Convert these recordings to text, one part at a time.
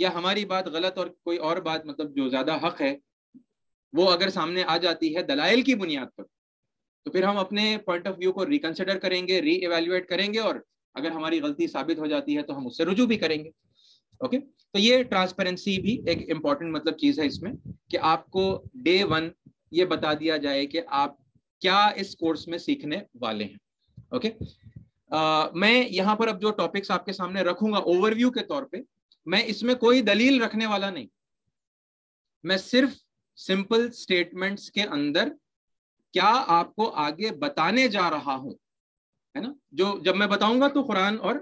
یا ہماری بات غلط اور کوئی اور بات مطلب جو زیادہ حق ہے وہ اگر سامنے آ جاتی ہے دلائل کی بنیاد پر, تو پھر ہم اپنے پوائنٹ آف ویو کو ریکنسیڈر کریں گے, ری ایویلویٹ کریں گے, اور اگر ہماری غلطی ثابت ہو جاتی ہے تو ہم اس سے رجوع بھی کریں گے. اوکے, تو یہ ٹرانسپیرنسی بھی ایک امپورٹنٹ مطلب چیز ہے اس میں, کہ آپ کو ڈے ون یہ بتا دیا جائے کہ آپ کیا اس کورس میں سیکھنے والے ہیں. اوکے, میں یہاں پر اب جو ٹاپکس آپ کے سامنے رکھوں گا اوور ویو کے طور پہ, میں اس میں کوئی دلیل رکھنے والا نہیں, میں صرف سمپل سٹیٹمنٹس کے اندر کیا آپ کو آگے بتانے جا رہا ہوں, ہے نا, جو جب میں بتاؤں گا تو قرآن اور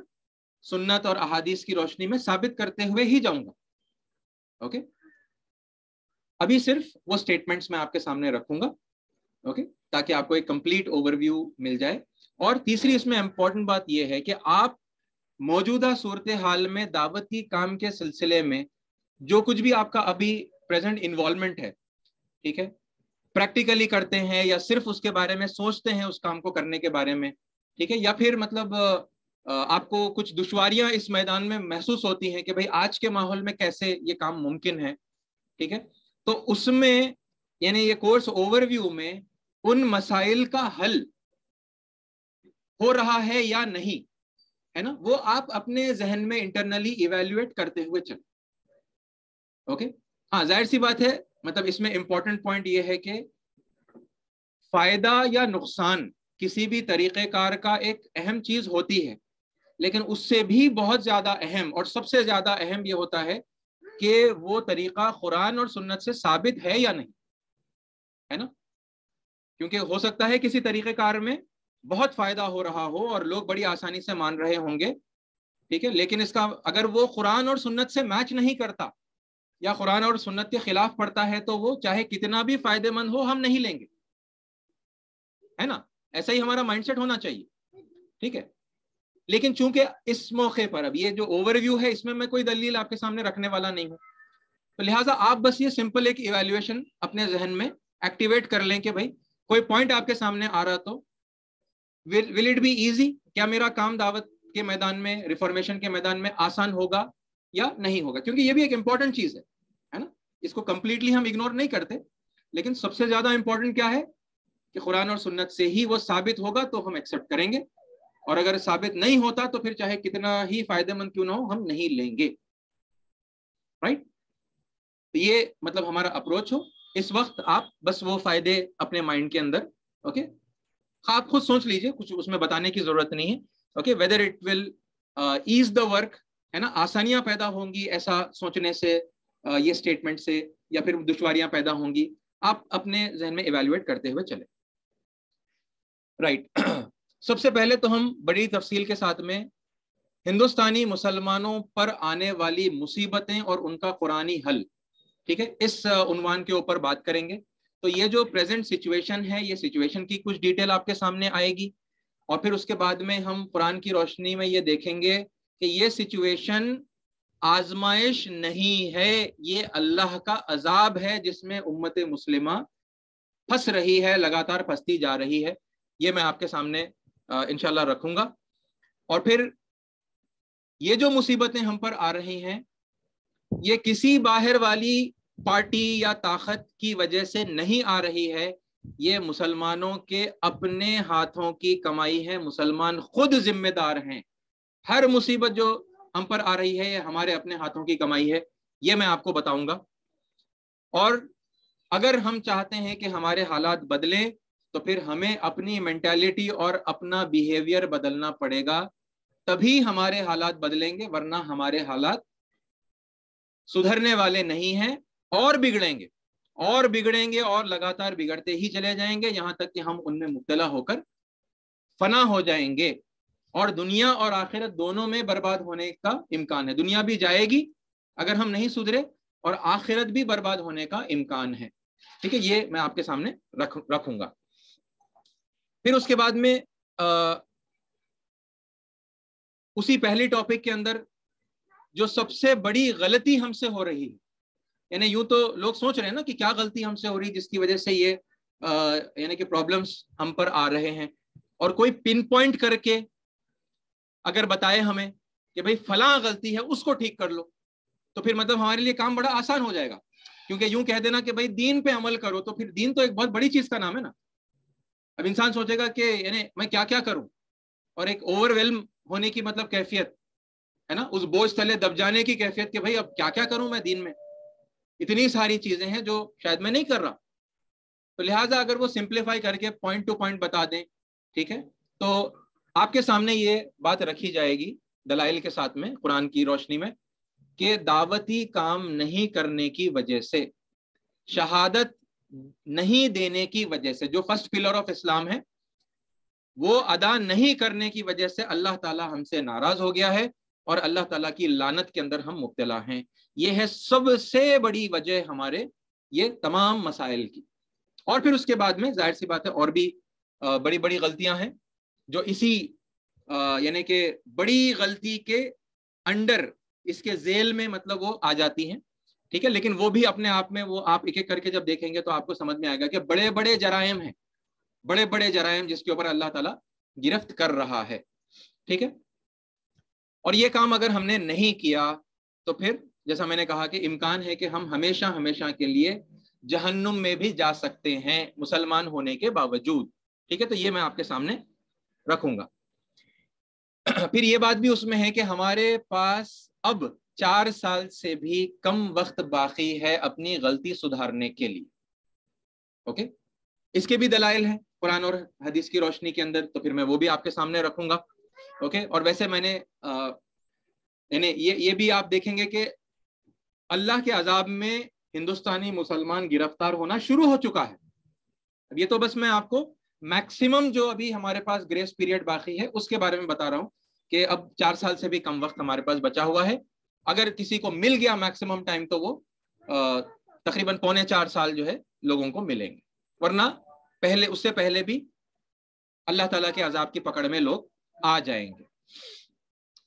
سنت اور احادیث کی روشنی میں ثابت کرتے ہوئے ہی جاؤں گا. اوکے, ابھی صرف وہ سٹیٹمنٹس میں آپ کے سامنے رکھوں گا, اوکے, تاکہ آپ کو ایک کمپلیٹ اوور ویو مل جائے. اور تیسری اس میں امپورٹنٹ بات یہ ہے کہ آپ موجودہ صورتحال میں دعوتی کام کے سلسلے میں جو کچھ بھی آپ کا ابھی پریزنٹ انوالومنٹ ہے, ٹھیک ہے, پریکٹیکلی کرتے ہیں یا صرف اس کے بارے میں سوچتے ہیں اس کام کو کرنے کے بارے میں, ٹھیک ہے, یا پھر مطلب آپ کو کچھ دشواریاں اس میدان میں محسوس ہوتی ہیں کہ بھئی آج کے ماحول میں کیسے یہ کام ممکن ہے, ٹھیک ہے, تو اس میں یعنی یہ کورس اوور ویو میں ان مسائل کا حل ہو رہا ہے یا نہیں, ہے نا, وہ آپ اپنے ذہن میں انٹرنلی ایویلویٹ کرتے ہوئے چلیں. اوکے, ہاں ظاہر سی بات ہے, مطلب اس میں امپورٹنٹ پوائنٹ یہ ہے کہ فائدہ یا نقصان کسی بھی طریقہ کار کا ایک اہم چیز ہوتی ہے, لیکن اس سے بھی بہت زیادہ اہم اور سب سے زیادہ اہم یہ ہوتا ہے کہ وہ طریقہ قرآن اور سنت سے ثابت ہے یا نہیں, ہے نا, کیونکہ ہو سکتا ہے کسی طریقہ کار میں بہت فائدہ ہو رہا ہو اور لوگ بڑی آسانی سے مان رہے ہوں گے, ٹھیک ہے, لیکن اس کا اگر وہ قرآن اور سنت سے میچ نہیں کرتا یا قرآن اور سنت کے خلاف پڑتا ہے تو وہ چاہے کتنا بھی فائدہ مند ہو ہم نہیں لیں گے, ہے نا, ایسا ہی ہمارا مائنڈ سیٹ ہونا چاہیے, ٹھیک ہے. لیکن چونکہ اس موقع پر اب یہ جو اوور ویو ہے اس میں کوئی دلیل آپ کے سامنے رکھنے والا نہیں ہوں, تو لہٰذا آپ بس یہ سمپل ایک ایویلویشن اپنے ذہن میں ایکٹیویٹ کر لیں کہ بھائی کوئی پوائنٹ آپ کے سامنے آ رہا تو ول اٹ بی ایزی, کیا میرا کام دعوت کے میدان میں, ریفارمیشن کے میدان میں آسان ہوگا یا نہیں ہوگا, کیونکہ یہ بھی ایک امپورٹنٹ چیز ہے نا, اس کو کمپلیٹلی ہم اگنور نہیں کرتے, لیکن سب سے زیادہ امپورٹنٹ کیا ہے کہ قرآن اور سنت سے ہی وہ ثابت ہوگا تو ہم ایکسیپٹ کریں گے, اور اگر ثابت نہیں ہوتا تو پھر چاہے کتنا ہی فائدہ مند کیوں نہ ہو ہم نہیں لیں گے, رائٹ. یہ مطلب ہمارا اپروچ ہو. اس وقت آپ بس وہ فائدے اپنے مائنڈ کے اندر, اوکے, آپ خود سوچ لیجئے, کچھ اس میں بتانے کی ضرورت نہیں ہے, okay, whether it will as the work, ہے نا, آسانیاں پیدا ہوں گی ایسا سوچنے سے, یہ اسٹیٹمنٹ سے, یا پھر دشواریاں پیدا ہوں گی, آپ اپنے ذہن میں ایویلویٹ کرتے ہوئے چلیں, رائٹ. سب سے پہلے تو ہم بڑی تفصیل کے ساتھ میں ہندوستانی مسلمانوں پر آنے والی مصیبتیں اور ان کا قرآنی حل, ٹھیک ہے, اس عنوان کے اوپر بات کریں گے. تو یہ جو پریزنٹ سچویشن ہے, یہ سچویشن کی کچھ ڈیٹیل آپ کے سامنے آئے گی, اور پھر اس کے بعد میں ہم قرآن کی روشنی میں یہ دیکھیں گے کہ یہ سچویشن آزمائش نہیں ہے, یہ اللہ کا عذاب ہے جس میں امت مسلمہ پھنس رہی ہے, لگاتار پھنستی جا رہی ہے. یہ میں آپ کے سامنے انشاءاللہ رکھوں گا. اور پھر یہ جو مصیبتیں ہم پر آ رہی ہیں یہ کسی باہر والی پارٹی یا طاقت کی وجہ سے نہیں آ رہی ہے, یہ مسلمانوں کے اپنے ہاتھوں کی کمائی ہے, مسلمان خود ذمہ دار ہیں. ہر مصیبت جو ہم پر آ رہی ہے یہ ہمارے اپنے ہاتھوں کی کمائی ہے, یہ میں آپ کو بتاؤں گا. اور اگر ہم چاہتے ہیں کہ ہمارے حالات بدلیں تو پھر ہمیں اپنی مینٹالٹی اور اپنا بیہیویئر بدلنا پڑے گا, تبھی ہمارے حالات بدلیں گے, ورنہ ہمارے حالات سدھرنے والے نہیں ہیں اور بگڑیں گے اور بگڑیں گے اور لگاتار بگڑتے ہی چلے جائیں گے, یہاں تک کہ ہم ان میں مبتلا ہو کر فنا ہو جائیں گے, اور دنیا اور آخرت دونوں میں برباد ہونے کا امکان ہے. دنیا بھی جائے گی اگر ہم نہیں سدھرے, اور آخرت بھی برباد ہونے کا امکان ہے, ٹھیک ہے. یہ میں آپ کے سامنے رکھوں گا. پھر اس کے بعد میں اسی پہلی ٹاپک کے اندر جو سب سے بڑی غلطی ہم سے ہو رہی ہے, یعنی یوں تو لوگ سوچ رہے ہیں نا کہ کیا غلطی ہم سے ہو رہی جس کی وجہ سے یہ یعنی کہ پرابلمس ہم پر آ رہے ہیں, اور کوئی پن پوائنٹ کر کے اگر بتائے ہمیں کہ بھئی فلاں غلطی ہے اس کو ٹھیک کر لو, تو پھر مطلب ہمارے لیے کام بڑا آسان ہو جائے گا، کیونکہ یوں کہہ دینا کہ بھائی دین پہ عمل کرو، تو پھر دین تو ایک بہت بڑی چیز کا نام ہے نا. اب انسان سوچے گا کہ یعنی میں کیا کیا کروں، اور ایک اوور ویلم ہونے کی مطلب کیفیت ہے نا، اس بوجھ تلے دب جانے کی کیفیت کہ بھائی اب کیا کیا کروں میں دین میں، اتنی ساری چیزیں ہیں جو شاید میں نہیں کر رہا. تو لہٰذا اگر وہ سمپلیفائی کر کے پوائنٹ ٹو پوائنٹ بتا دیں، ٹھیک ہے، تو آپ کے سامنے یہ بات رکھی جائے گی دلائل کے ساتھ میں قرآن کی روشنی میں کہ دعوتی کام نہیں کرنے کی وجہ سے، شہادت نہیں دینے کی وجہ سے، جو فرسٹ پلر آف اسلام ہے وہ ادا نہیں کرنے کی وجہ سے اللہ تعالیٰ ہم سے ناراض ہو گیا ہے اور اللہ تعالیٰ کی لعنت کے اندر ہم مبتلا ہیں. یہ ہے سب سے بڑی وجہ ہمارے یہ تمام مسائل کی. اور پھر اس کے بعد میں ظاہر سی بات ہے اور بھی بڑی بڑی غلطیاں ہیں جو اسی یعنی کہ بڑی غلطی کے انڈر، اس کے ذیل میں مطلب وہ آ جاتی ہیں، ٹھیک ہے. لیکن وہ بھی اپنے آپ میں وہ آپ ایک ایک کر کے جب دیکھیں گے تو آپ کو سمجھ میں آئے گا کہ بڑے بڑے جرائم ہیں، بڑے بڑے جرائم جس کے اوپر اللہ تعالیٰ گرفت کر رہا ہے، ٹھیک ہے. اور یہ کام اگر ہم نے نہیں کیا تو پھر جیسا میں نے کہا کہ امکان ہے کہ ہم ہمیشہ ہمیشہ کے لیے جہنم میں بھی جا سکتے ہیں مسلمان ہونے کے باوجود، ٹھیک ہے. تو یہ میں آپ کے سامنے رکھوں گا. پھر یہ بات بھی اس میں ہے کہ ہمارے پاس اب 4 سال سے بھی کم وقت باقی ہے اپنی غلطی سدھارنے کے لیے. اوکے، اس کے بھی دلائل ہیں قرآن اور حدیث کی روشنی کے اندر، تو پھر میں وہ بھی آپ کے سامنے رکھوں گا. اوکے، اور ویسے میں نے یعنی یہ بھی آپ دیکھیں گے کہ اللہ کے عذاب میں ہندوستانی مسلمان گرفتار ہونا شروع ہو چکا ہے. اب یہ تو بس میں آپ کو میکسیمم جو ابھی ہمارے پاس گریس پیریڈ باقی ہے اس کے بارے میں بتا رہا ہوں کہ اب 4 سال سے بھی کم وقت ہمارے پاس بچا ہوا ہے. اگر کسی کو مل گیا میکسیمم ٹائم تو وہ تقریباً 3.25 سال جو ہے لوگوں کو ملیں گے، ورنہ پہلے اس سے پہلے بھی اللہ تعالیٰ کے عذاب کی پکڑ میں لوگ آ جائیں گے.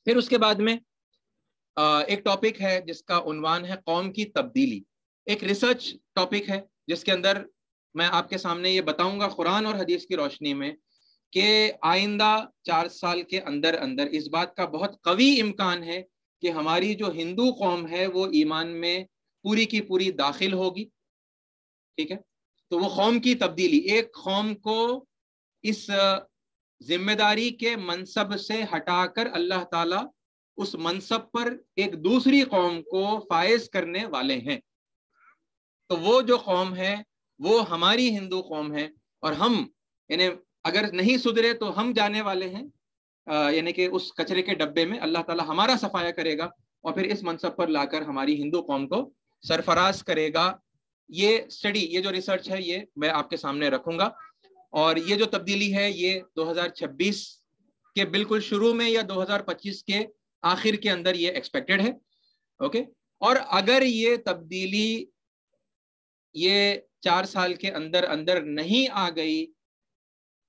پھر اس کے بعد میں ایک ٹاپک ہے جس کا عنوان ہے قوم کی تبدیلی. ایک ریسرچ ٹاپک ہے جس کے اندر میں آپ کے سامنے یہ بتاؤں گا قرآن اور حدیث کی روشنی میں کہ آئندہ 4 سال کے اندر اندر اس بات کا بہت قوی امکان ہے کہ ہماری جو ہندو قوم ہے وہ ایمان میں پوری کی پوری داخل ہوگی، ٹھیک ہے. تو وہ قوم کی تبدیلی، ایک قوم کو اس ذمہ داری کے منصب سے ہٹا کر اللہ تعالیٰ اس منصب پر ایک دوسری قوم کو فائز کرنے والے ہیں. تو وہ جو قوم ہے وہ ہماری ہندو قوم ہے، اور ہم یعنی اگر نہیں سدھرے تو ہم جانے والے ہیں یعنی کہ اس کچرے کے ڈبے میں. اللہ تعالیٰ ہمارا صفایا کرے گا اور پھر اس منصب پر لا کر ہماری ہندو قوم کو سرفراز کرے گا. یہ اسٹڈی، یہ جو ریسرچ ہے یہ میں آپ کے سامنے رکھوں گا، اور یہ جو تبدیلی ہے یہ 2026 کے بالکل شروع میں یا 2025 کے آخر کے اندر یہ ایکسپیکٹڈ ہے. اوکے، اور اگر یہ تبدیلی یہ 4 سال کے اندر اندر نہیں آ گئی،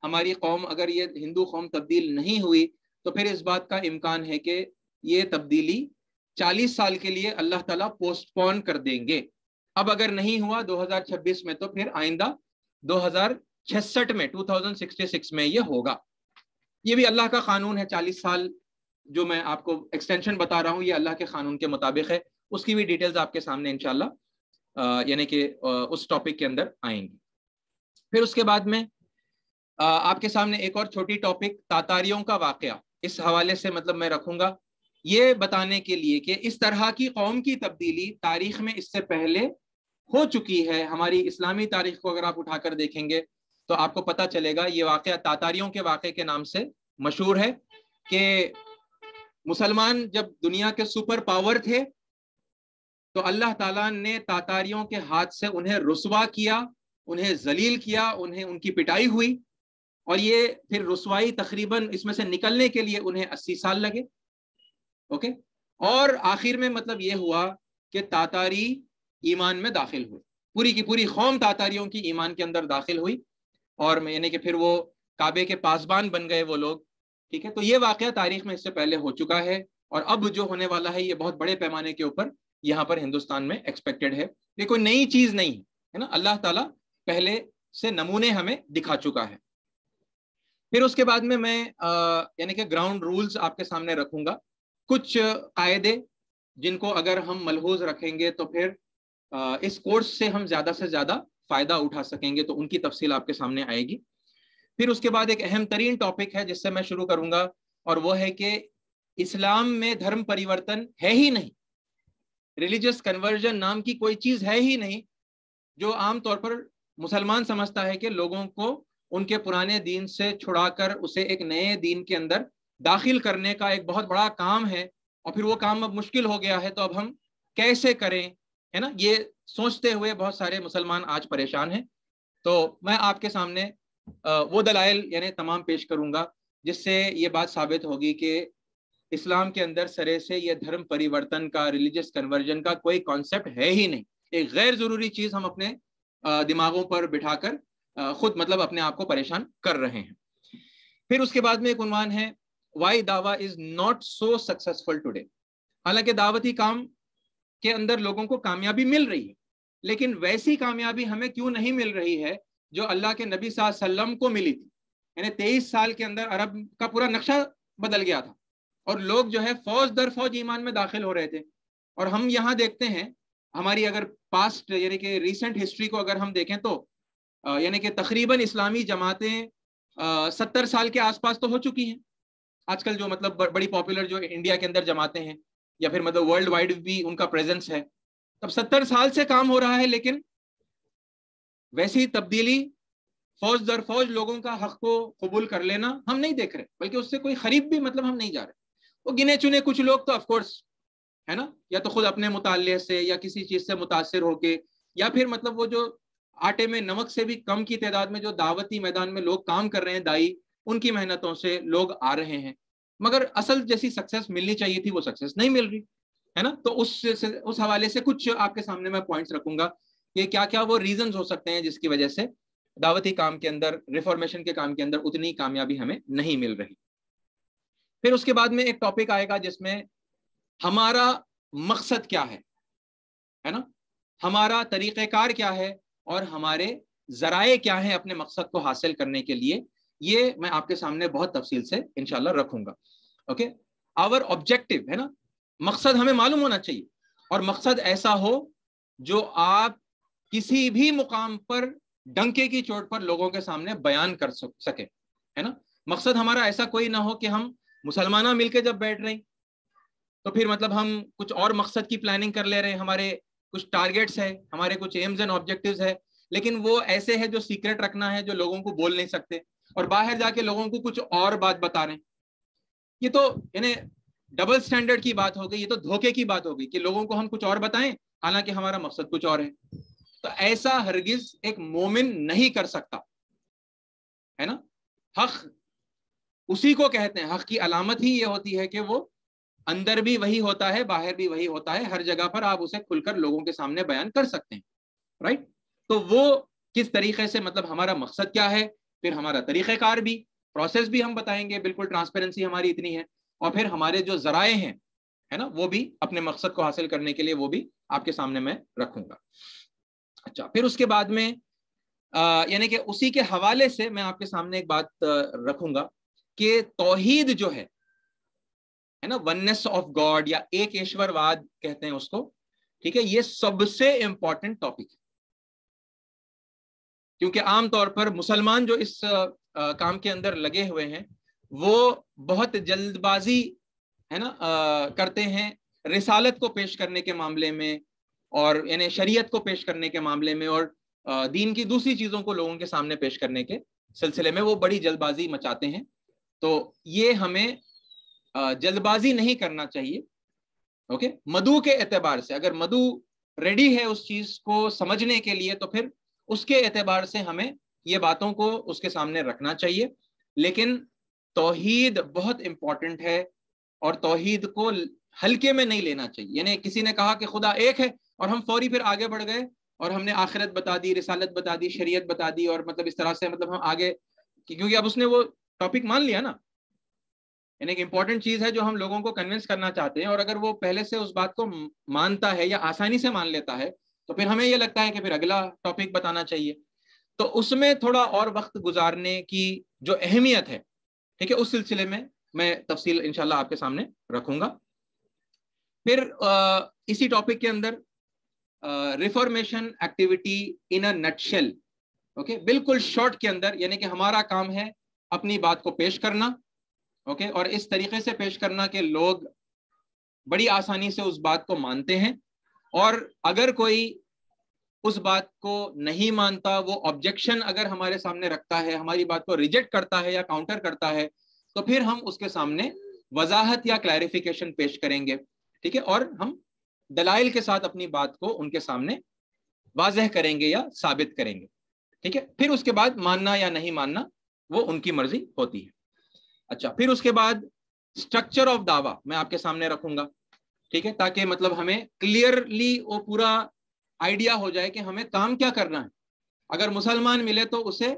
ہماری قوم اگر یہ ہندو قوم تبدیل نہیں ہوئی، تو پھر اس بات کا امکان ہے کہ یہ تبدیلی 40 سال کے لیے اللہ تعالیٰ پوسٹ پون کر دیں گے. اب اگر نہیں ہوا 2026 میں تو پھر آئندہ 2066 میں 2066 میں یہ ہوگا. یہ بھی اللہ کا قانون ہے. 40 سال جو میں آپ کو ایکسٹینشن بتا رہا ہوں یہ اللہ کے قانون کے مطابق ہے. اس کی بھی ڈیٹیلز آپ کے سامنے انشاءاللہ یعنی کہ اس ٹاپک کے اندر آئیں گی. پھر اس کے بعد میں آپ کے سامنے ایک اور چھوٹی ٹاپک تاتاریوں کا واقعہ اس حوالے سے مطلب میں رکھوں گا، یہ بتانے کے لیے کہ اس طرح کی قوم کی تبدیلی تاریخ میں اس سے پہلے ہو چکی ہے. ہماری اسلامی تاریخ کو اگر آپ اٹھا کر دیکھیں گے تو آپ کو پتہ چلے گا یہ واقعہ تاتاریوں کے واقعے کے نام سے مشہور ہے کہ مسلمان جب دنیا کے سپر پاور تھے تو اللہ تعالیٰ نے تاتاریوں کے ہاتھ سے انہیں رسوا کیا، انہیں ذلیل کیا، انہیں ان کی پٹائی ہوئی، اور یہ پھر رسوائی تقریباً اس میں سے نکلنے کے لیے انہیں 80 سال لگے. اوکے، اور آخر میں مطلب یہ ہوا کہ تاتاری ایمان میں داخل ہوئے، پوری کی پوری قوم تاتاریوں کی ایمان کے اندر داخل ہوئی، اور یعنی کہ پھر وہ کعبے کے پاسبان بن گئے وہ لوگ. ٹھیک ہے، تو یہ واقعہ تاریخ میں اس سے پہلے ہو چکا ہے، اور اب جو ہونے والا ہے یہ بہت بڑے پیمانے کے اوپر یہاں پر ہندوستان میں ایکسپیکٹڈ ہے. یہ کوئی نئی چیز نہیں ہے نا، اللہ تعالیٰ پہلے سے نمونے ہمیں دکھا چکا ہے. پھر اس کے بعد میں یعنی کہ گراؤنڈ رولز آپ کے سامنے رکھوں گا، کچھ قاعدے جن کو اگر ہم ملحوظ رکھیں گے تو پھر اس کورس سے ہم زیادہ سے زیادہ فائدہ اٹھا سکیں گے، تو ان کی تفصیل آپ کے سامنے آئے گی۔ پھر اس کے بعد ایک اہم ترین ٹاپک ہے جس سے میں شروع کروں گا، اور وہ ہے کہ اسلام میں دھرم پریورتن ہے ہی نہیں، ریلیجس کنورژن نام کی کوئی چیز ہے ہی نہیں، جو عام طور پر مسلمان سمجھتا ہے کہ لوگوں کو ان کے پرانے دین سے چھڑا کر اسے ایک نئے دین کے اندر داخل کرنے کا ایک بہت بڑا کام ہے، اور پھر وہ کام اب مشکل ہو گیا ہے، تو اب ہم کیسے کریں، ہے نا؟ یہ سوچتے ہوئے بہت سارے مسلمان آج پریشان ہیں۔ تو میں آپ کے سامنے وہ دلائل یعنی تمام پیش کروں گا جس سے یہ بات ثابت ہوگی کہ اسلام کے اندر سرے سے یہ دھرم پریورتن کا، ریلیجس کنورژن کا کوئی کانسیپٹ ہے ہی نہیں، ایک غیر ضروری چیز ہم اپنے دماغوں پر بٹھا کر خود مطلب اپنے آپ کو پریشان کر رہے ہیں۔ پھر اس کے بعد میں ایک عنوان ہے وائی دعویٰ is not so successful today. حالانکہ دعوتی کام کے اندر لوگوں کو کامیابی مل رہی ہے، لیکن ویسی کامیابی ہمیں کیوں نہیں مل رہی ہے جو اللہ کے نبی صلی اللہ علیہ وسلم کو ملی تھی؟ یعنی 23 سال کے اندر عرب کا پورا نقشہ بدل گیا تھا، اور لوگ جو ہے فوج در فوج ایمان میں داخل ہو رہے تھے۔ اور ہم یہاں دیکھتے ہیں ہماری اگر پاسٹ یعنی کہ ریسنٹ ہسٹری کو اگر ہم دیکھیں تو یعنی کہ تقریباً اسلامی جماعتیں 70 سال کے آس پاس تو ہو چکی ہیں آج کل، جو مطلب بڑی پاپولر جو انڈیا کے اندر جماعتیں ہیں، یا پھر مطلب ورلڈ وائڈ بھی ان کا پریزنس ہے۔ تب 70 سال سے کام ہو رہا ہے، لیکن ویسی تبدیلی فوج در فوج لوگوں کا حق کو قبول کر لینا ہم نہیں دیکھ رہے، بلکہ اس سے کوئی قریب بھی مطلب ہم نہیں جا رہے۔ وہ گنے چنے کچھ لوگ تو آف کورس ہے نا، یا تو خود اپنے مطالعے سے یا کسی چیز سے متاثر ہو کے، یا پھر مطلب وہ جو آٹے میں نمک سے بھی کم کی تعداد میں جو دعوتی میدان میں لوگ کام کر رہے ہیں، دائی، ان کی محنتوں سے لوگ آ رہے ہیں، مگر اصل جیسی سکسیس ملنی چاہیے تھی وہ سکسیس نہیں مل رہی ہے نا۔ تو اس حوالے سے کچھ آپ کے سامنے میں پوائنٹس رکھوں گا کہ کیا کیا وہ ریزنز ہو سکتے ہیں جس کی وجہ سے دعوتی کام کے اندر، ریفارمیشن کے کام کے اندر اتنی کامیابی ہمیں نہیں مل رہی۔ پھر اس کے بعد میں ایک ٹاپک آئے گا جس میں ہمارا مقصد کیا ہے نا، ہمارا طریقہ کار کیا ہے، اور ہمارے ذرائع کیا ہیں اپنے مقصد کو حاصل کرنے کے لیے، یہ میں آپ کے سامنے بہت تفصیل سے انشاءاللہ رکھوں گا۔ اوکے، آور آبجیکٹو ہے نا، مقصد ہمیں معلوم ہونا چاہیے، اور مقصد ایسا ہو جو آپ کسی بھی مقام پر ڈنکے کی چوٹ پر لوگوں کے سامنے بیان کر سکے، ہے نا۔ مقصد ہمارا ایسا کوئی نہ ہو کہ ہم مسلمانہ مل کے جب بیٹھ رہے ہیں تو پھر مطلب ہم کچھ اور مقصد کی پلاننگ کر لے رہے ہیں، ہمارے کچھ ٹارگیٹس ہیں، ہمارے کچھ ایمز اینڈ آبجیکٹیوز ہیں، لیکن وہ ایسے ہے جو سیکرٹ رکھنا ہے، جو لوگوں کو بول نہیں سکتے، اور باہر جا کے لوگوں کو کچھ اور بات بتا رہے ہیں۔ یہ تو یعنی ڈبل سٹینڈرڈ کی بات ہو گئی، یہ تو دھوکے کی بات ہو گئی کہ لوگوں کو ہم کچھ اور بتائیں حالانکہ ہمارا مقصد کچھ اور ہے۔ تو ایسا ہرگز ایک مومن نہیں کر سکتا، ہے نا۔ حق اسی کو کہتے ہیں، حق کی علامت ہی یہ ہوتی ہے کہ وہ اندر بھی وہی ہوتا ہے، باہر بھی وہی ہوتا ہے، ہر جگہ پر آپ اسے کھل کر لوگوں کے سامنے بیان کر سکتے ہیں، رائٹ۔ تو وہ کس طریقے سے مطلب ہمارا مقصد کیا ہے، پھر ہمارا طریقہ کار بھی، پروسیس بھی ہم بتائیں گے، بالکل ٹرانسپیرنسی ہماری اتنی ہے، اور پھر ہمارے جو ذرائع ہیں ہے نا، وہ بھی اپنے مقصد کو حاصل کرنے کے لیے وہ بھی آپ کے سامنے میں رکھوں گا۔ اچھا، پھر اس کے بعد میں یعنی کہ اسی کے حوالے سے میں آپ کے سامنے ایک بات رکھوں گا کہ توحید جو ہے نا، وننس آف گاڈ یا ایک ایشور واد کہتے ہیں اس کو، ٹھیک ہے، یہ سب سے امپورٹنٹ ٹاپک ہے، کیونکہ عام طور پر مسلمان جو اس کام کے اندر لگے ہوئے ہیں وہ بہت جلد بازی ہے نا کرتے ہیں رسالت کو پیش کرنے کے معاملے میں، اور یعنی شریعت کو پیش کرنے کے معاملے میں، اور دین کی دوسری چیزوں کو لوگوں کے سامنے پیش کرنے کے سلسلے میں وہ بڑی جلد بازی مچاتے ہیں۔ تو یہ ہمیں جلد بازی نہیں کرنا چاہیے۔ اوکے، مدعو کے اعتبار سے اگر مدعو ریڈی ہے اس چیز کو سمجھنے کے لیے تو پھر اس کے اعتبار سے ہمیں یہ باتوں کو اس کے سامنے رکھنا چاہیے، لیکن توحید بہت امپورٹنٹ ہے اور توحید کو ہلکے میں نہیں لینا چاہیے۔ یعنی کسی نے کہا کہ خدا ایک ہے اور ہم فوری پھر آگے بڑھ گئے اور ہم نے آخرت بتا دی، رسالت بتا دی، شریعت بتا دی، اور مطلب اس طرح سے مطلب ہم آگے، کیونکہ اب اس نے وہ ٹاپک مان لیا نا، یعنی ایک امپورٹنٹ چیز ہے جو ہم لوگوں کو کنونس کرنا چاہتے ہیں، اور اگر وہ پہلے سے اس بات کو مانتا ہے یا آسانی سے مان لیتا ہے تو پھر ہمیں یہ لگتا ہے کہ پھر اگلا ٹاپک بتانا چاہیے۔ تو اس میں تھوڑا اور وقت گزارنے کی جو اہمیت ہے، ٹھیک ہے، اس سلسلے میں تفصیل انشاءاللہ آپ کے سامنے رکھوں گا۔ پھر اسی ٹاپک کے اندر ریفارمیشن ایکٹیویٹی ان اے نٹ شیل، اوکے، بالکل شارٹ کے اندر، یعنی کہ ہمارا کام ہے اپنی بات کو پیش کرنا، اوکے، اور اس طریقے سے پیش کرنا کہ لوگ بڑی آسانی سے اس بات کو مانتے ہیں، اور اگر کوئی اس بات کو نہیں مانتا، وہ آبجیکشن اگر ہمارے سامنے رکھتا ہے، ہماری بات کو ریجیکٹ کرتا ہے یا کاؤنٹر کرتا ہے، تو پھر ہم اس کے سامنے وضاحت یا کلیریفیکیشن پیش کریں گے، ٹھیک ہے، اور ہم دلائل کے ساتھ اپنی بات کو ان کے سامنے واضح کریں گے یا ثابت کریں گے، ٹھیک ہے۔ پھر اس کے بعد ماننا یا نہیں ماننا وہ ان کی مرضی ہوتی ہے۔ اچھا، پھر اس کے بعد اسٹرکچر آف دعویٰ میں آپ کے سامنے رکھوں گا، ٹھیک ہے، تاکہ مطلب ہمیں کلیئرلی وہ پورا آئیڈیا ہو جائے کہ ہمیں کام کیا کرنا ہے۔ اگر مسلمان ملے تو اسے